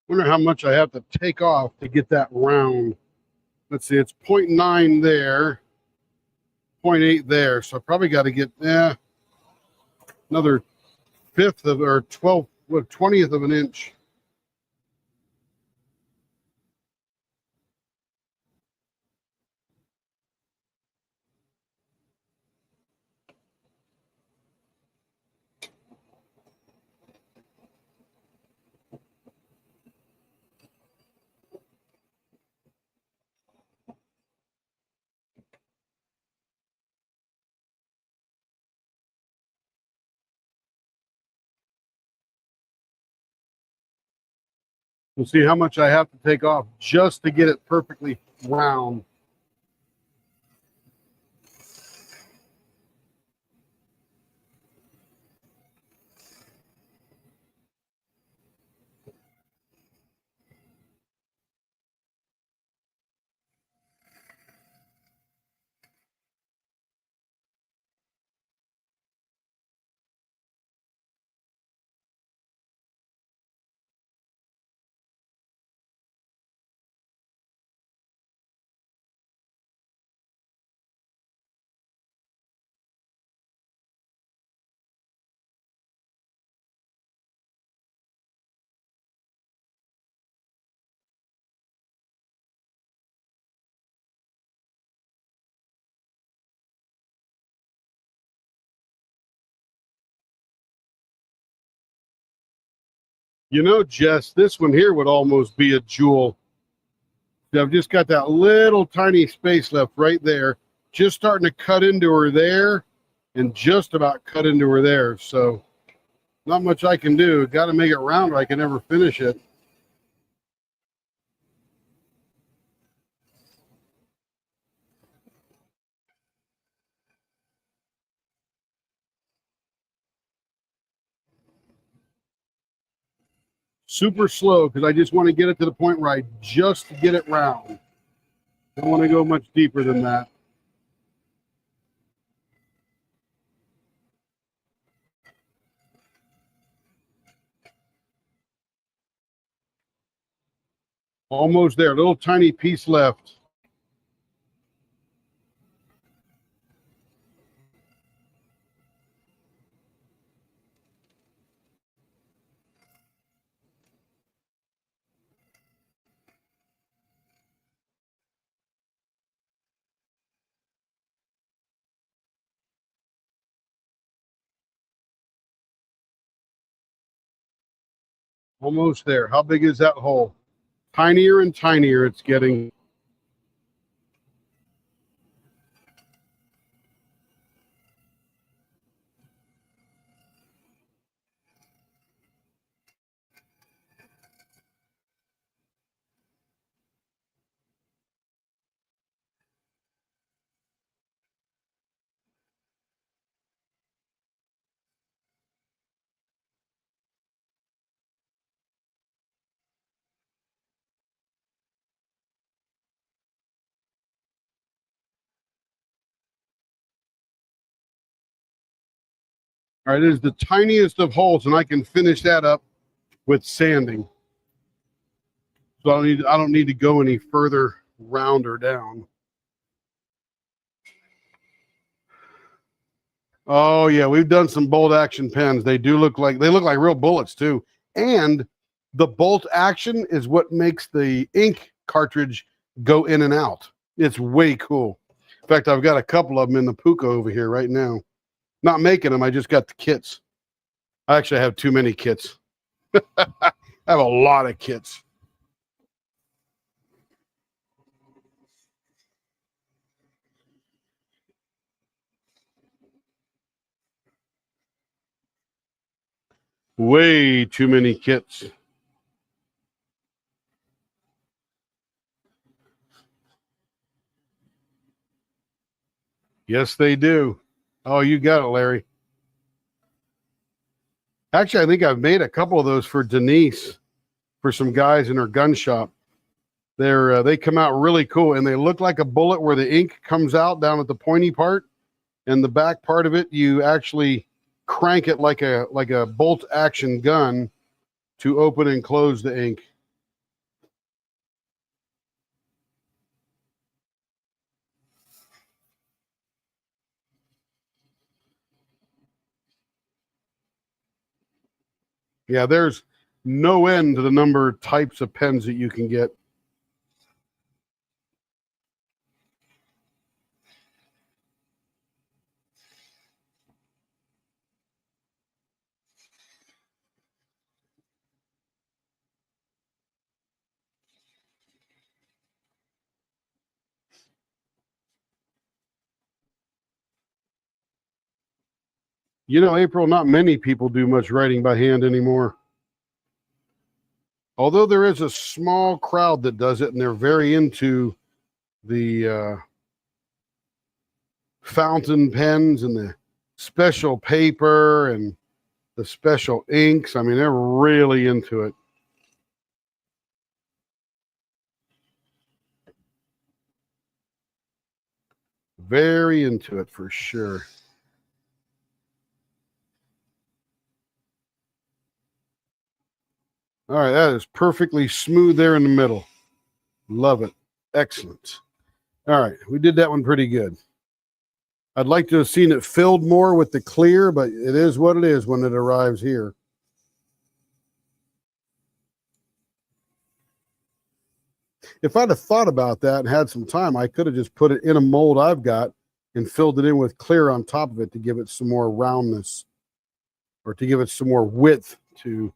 Speaker 1: Wonder how much I have to take off to get that round. Let's see, it's 0.9 there, 0.8 there. So I probably got to get another fifth of or 20th of an inch. We'll see how much I have to take off just to get it perfectly round. You know, Jess, this one here would almost be a jewel. I've just got that little tiny space left right there. Just starting to cut into her there and just about cut into her there. So not much I can do. Got to make it round or I can never finish it. Super slow because I just want to get it to the point where I just get it round. Don't want to go much deeper than that. Almost there. Little tiny piece left. Almost there. How big is that hole? Tinier and tinier it's getting. All right, it is the tiniest of holes, and I can finish that up with sanding. So I don't need to go any further round or down. Oh yeah, we've done some bolt action pens. They look like real bullets too. And the bolt action is what makes the ink cartridge go in and out. It's way cool. In fact, I've got a couple of them in the Puka over here right now. Not making them, I just got the kits. I actually have too many kits. I have a lot of kits. Way too many kits. Yes, they do. Oh, you got it, Larry. Actually, I think I've made a couple of those for Denise, for some guys in her gun shop. They come out really cool, and they look like a bullet where the ink comes out down at the pointy part, and the back part of it, you actually crank it like a bolt action gun to open and close the ink. Yeah, there's no end to the number of types of pens that you can get. You know, April, not many people do much writing by hand anymore. Although there is a small crowd that does it, and they're very into the fountain pens and the special paper and the special inks. I mean, they're really into it. Very into it for sure. All right, that is perfectly smooth there in the middle. Love it. Excellent. All right, we did that one pretty good. I'd like to have seen it filled more with the clear, but it is what it is when it arrives here. If I'd have thought about that and had some time, I could have just put it in a mold I've got and filled it in with clear on top of it to give it some more roundness or to give it some more width to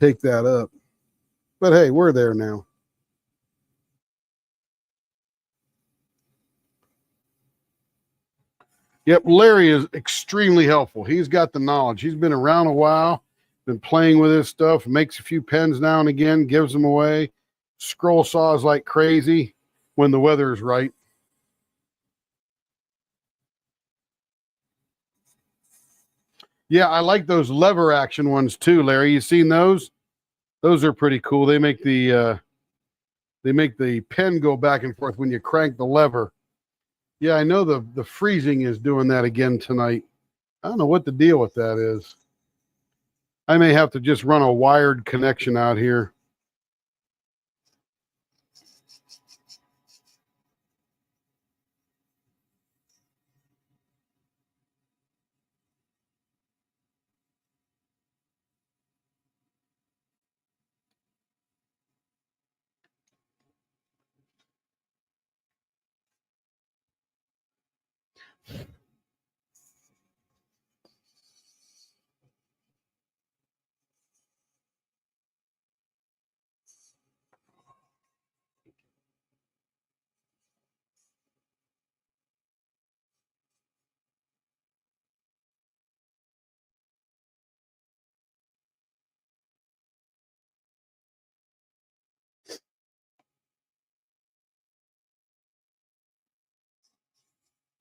Speaker 1: take that up. But hey, we're there now. Yep, Larry is extremely helpful. He's got the knowledge. He's been around a while, been playing with this stuff, makes a few pens now and again, gives them away, scroll saws like crazy when the weather is right. Yeah, I like those lever action ones too, Larry. You seen those? Those are pretty cool. They make the pen go back and forth when you crank the lever. Yeah, I know the freezing is doing that again tonight. I don't know what the deal with that is. I may have to just run a wired connection out here.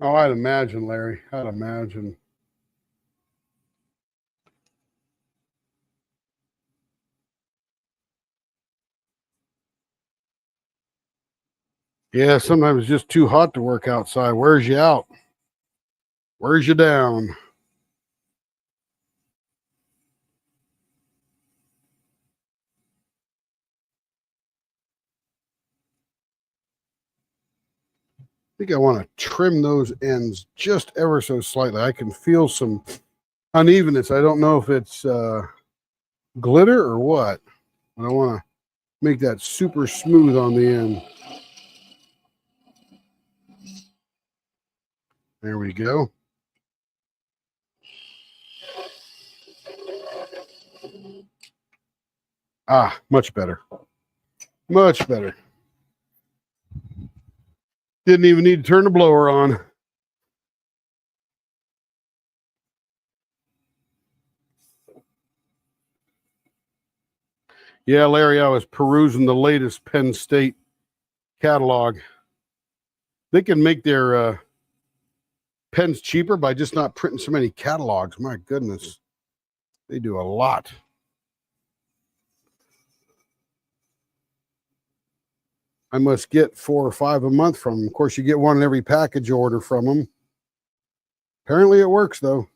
Speaker 1: Oh, I'd imagine, Larry. I'd imagine. Yeah, sometimes it's just too hot to work outside. Wears you out. Wears you down. I think I want to trim those ends just ever so slightly. I can feel some unevenness. I don't know if it's glitter or what, but I want to make that super smooth on the end. There we go. Ah, much better. Much better. Didn't even need to turn the blower on. Yeah, Larry, I was perusing the latest Penn State catalog. They can make their pens cheaper by just not printing so many catalogs. My goodness. They do a lot. I must get 4 or 5 a month from them. Of course, you get one in every package order from them. Apparently it works, though.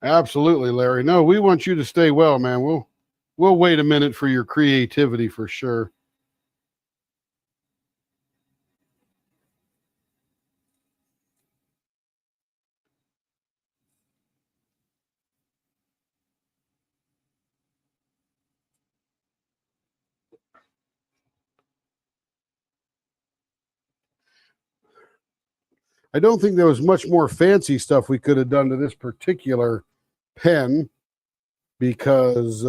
Speaker 1: Absolutely, Larry. No, we want you to stay well, man. We'll wait a minute for your creativity for sure. I don't think there was much more fancy stuff we could have done to this particular pen because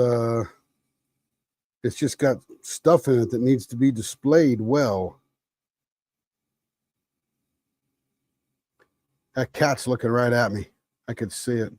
Speaker 1: it's just got stuff in it that needs to be displayed well. That cat's looking right at me. I could see it.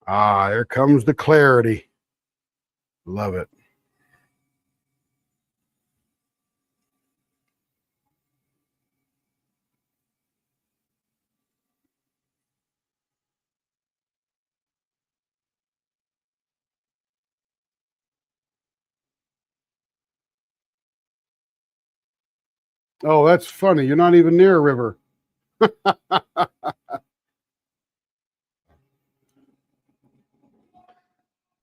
Speaker 1: Ah, there comes the clarity. Love it. Oh, that's funny. You're not even near a river.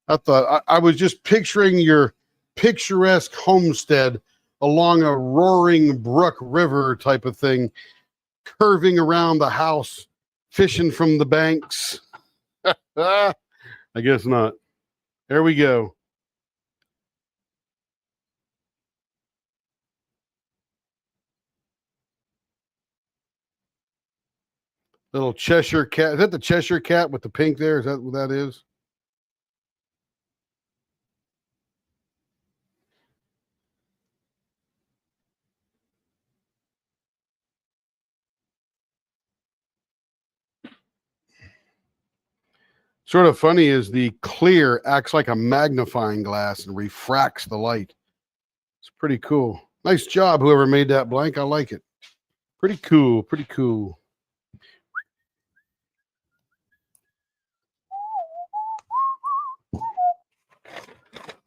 Speaker 1: I thought I was just picturing your picturesque homestead along a roaring brook river type of thing, curving around the house, fishing from the banks. I guess not. There we go. Little Cheshire cat. Is that the Cheshire cat with the pink there? Is that what that is? Sort of funny is the clear acts like a magnifying glass and refracts the light. It's pretty cool. Nice job, whoever made that blank. I like it. Pretty cool. Pretty cool.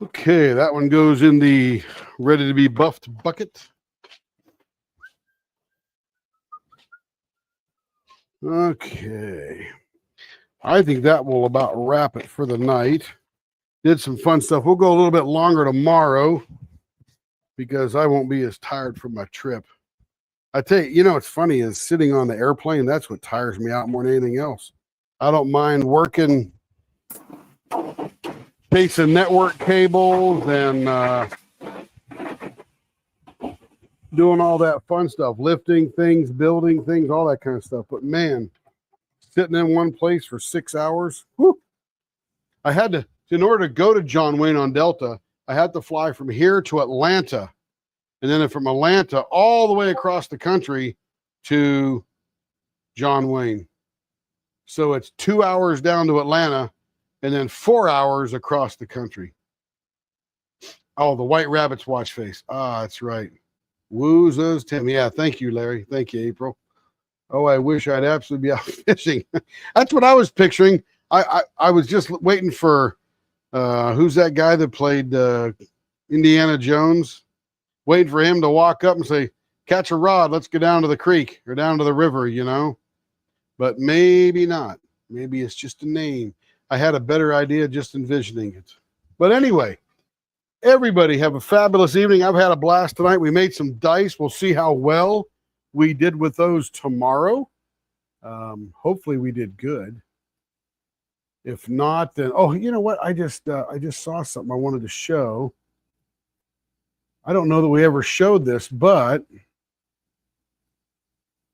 Speaker 1: Okay, that one goes in the ready to be buffed bucket. Okay. I think that will about wrap it for the night. Did some fun stuff. We'll go a little bit longer tomorrow because I won't be as tired from my trip. I tell you, what's funny is sitting on the airplane, that's what tires me out more than anything else. I don't mind working, chasing network cables and doing all that fun stuff, lifting things, building things, all that kind of stuff. But man, sitting in one place for 6 hours, whew, I had to, in order to go to John Wayne on Delta, I had to fly from here to Atlanta. And then from Atlanta all the way across the country to John Wayne. So it's 2 hours down to Atlanta and then 4 hours across the country. Oh, the White Rabbit's watch face. Ah, that's right. Woozos Tim. Yeah, thank you, Larry. Thank you, April. Oh, I wish I'd absolutely be out fishing. That's what I was picturing. I was just waiting for who's that guy that played Indiana Jones? Waiting for him to walk up and say, catch a rod, let's go down to the creek or down to the river, But maybe not. Maybe it's just a name. I had a better idea just envisioning it. But anyway, Everybody have a fabulous evening. I've had a blast tonight. We made some dice. We'll see how well we did with those tomorrow. Hopefully we did good. If not, then you know what? I just saw something I wanted to show. I don't know that we ever showed this, but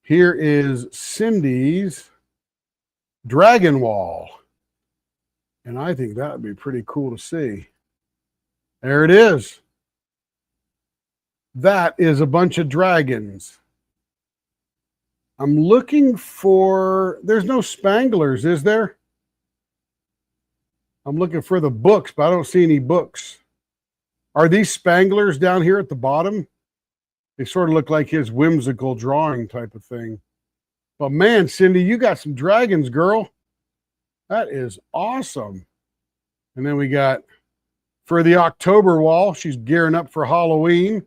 Speaker 1: here is Cindy's Dragon Wall. And I think that would be pretty cool to see. There it is. That is a bunch of dragons. I'm looking for, there's no Spanglers, is there? I'm looking for the books, but I don't see any books. Are these Spanglers down here at the bottom? They sort of look like his whimsical drawing type of thing. But man, Cindy, you got some dragons, girl. That is awesome. And then we got, for the October wall, she's gearing up for Halloween.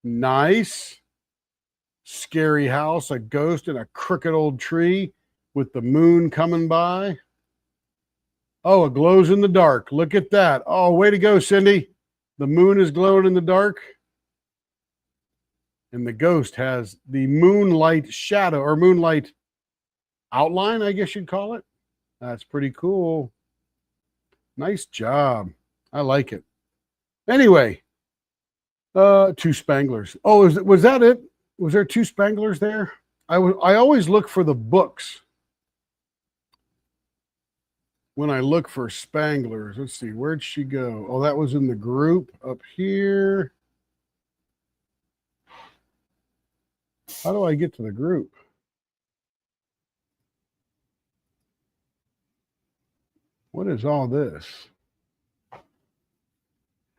Speaker 1: Nice. Scary house, a ghost in a crooked old tree with the moon coming by. Oh, it glows in the dark. Look at that. Oh, way to go, Cindy. The moon is glowing in the dark. And the ghost has the moonlight shadow or moonlight outline, I guess you'd call it. That's pretty cool. Nice job. I like it. Anyway, 2 Spanglers. Oh, was that it? Was there 2 Spanglers there? I always look for the books when I look for Spanglers. Let's see, where'd she go? Oh, that was in the group up here. How do I get to the group? What is all this?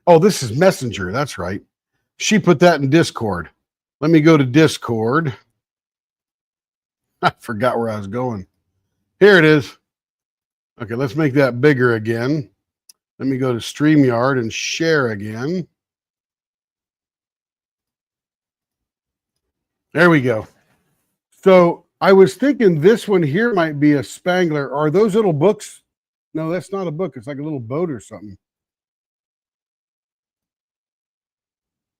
Speaker 1: Oh, this is Messenger. That's right. She put that in Discord. Let me go to Discord. I forgot where I was going. Here it is. Okay, let's make that bigger again. Let me go to StreamYard and share again. There we go. So I was thinking this one here might be a Spangler. Are those little books? No, that's not a book. It's like a little boat or something.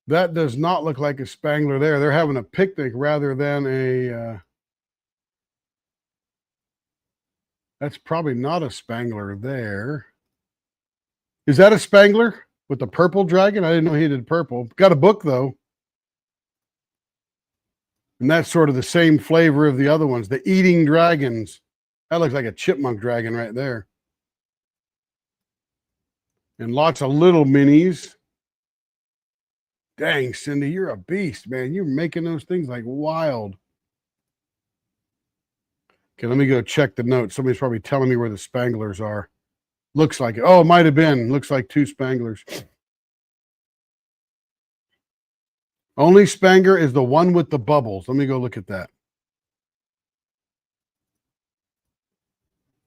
Speaker 1: That does not look like a Spangler there. They're having a picnic rather than a... that's probably not a Spangler there. Is that a Spangler with the purple dragon? I didn't know he did purple. Got a book, though. And that's sort of the same flavor of the other ones. The Eating Dragons. That looks like a chipmunk dragon right there. And lots of little minis. Dang, Cindy, you're a beast, man. You're making those things like wild. Okay, let me go check the notes. Somebody's probably telling me where the Spanglers are. Looks like it. Oh, it might have been. Looks like 2 Spanglers. Only Spangler is the one with the bubbles. Let me go look at that.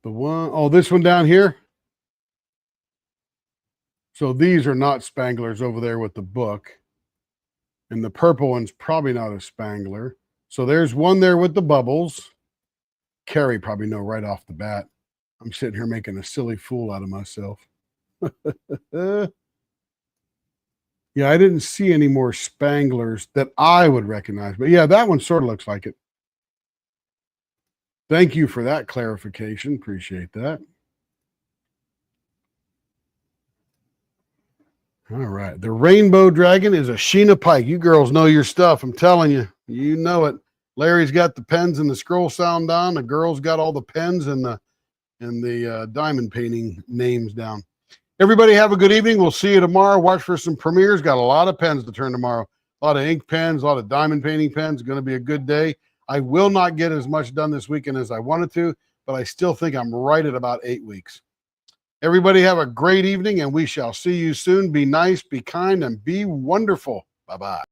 Speaker 1: The one, oh, this one down here. So these are not Spanglers over there with the book. And the purple one's probably not a Spangler. So there's one there with the bubbles. Carrie probably know right off the bat. I'm sitting here making a silly fool out of myself. Yeah, I didn't see any more Spanglers that I would recognize. But yeah, that one sort of looks like it. Thank you for that clarification. Appreciate that. All right. The Rainbow Dragon is a Sheena Pike. You girls know your stuff. I'm telling you. You know it. Larry's got the pens and the scroll sound down. The girls got all the pens and the diamond painting names down. Everybody have a good evening. We'll see you tomorrow. Watch for some premieres. Got a lot of pens to turn tomorrow. A lot of ink pens, a lot of diamond painting pens. It's going to be a good day. I will not get as much done this weekend as I wanted to, but I still think I'm right at about 8 weeks. Everybody have a great evening, and we shall see you soon. Be nice, be kind, and be wonderful. Bye-bye.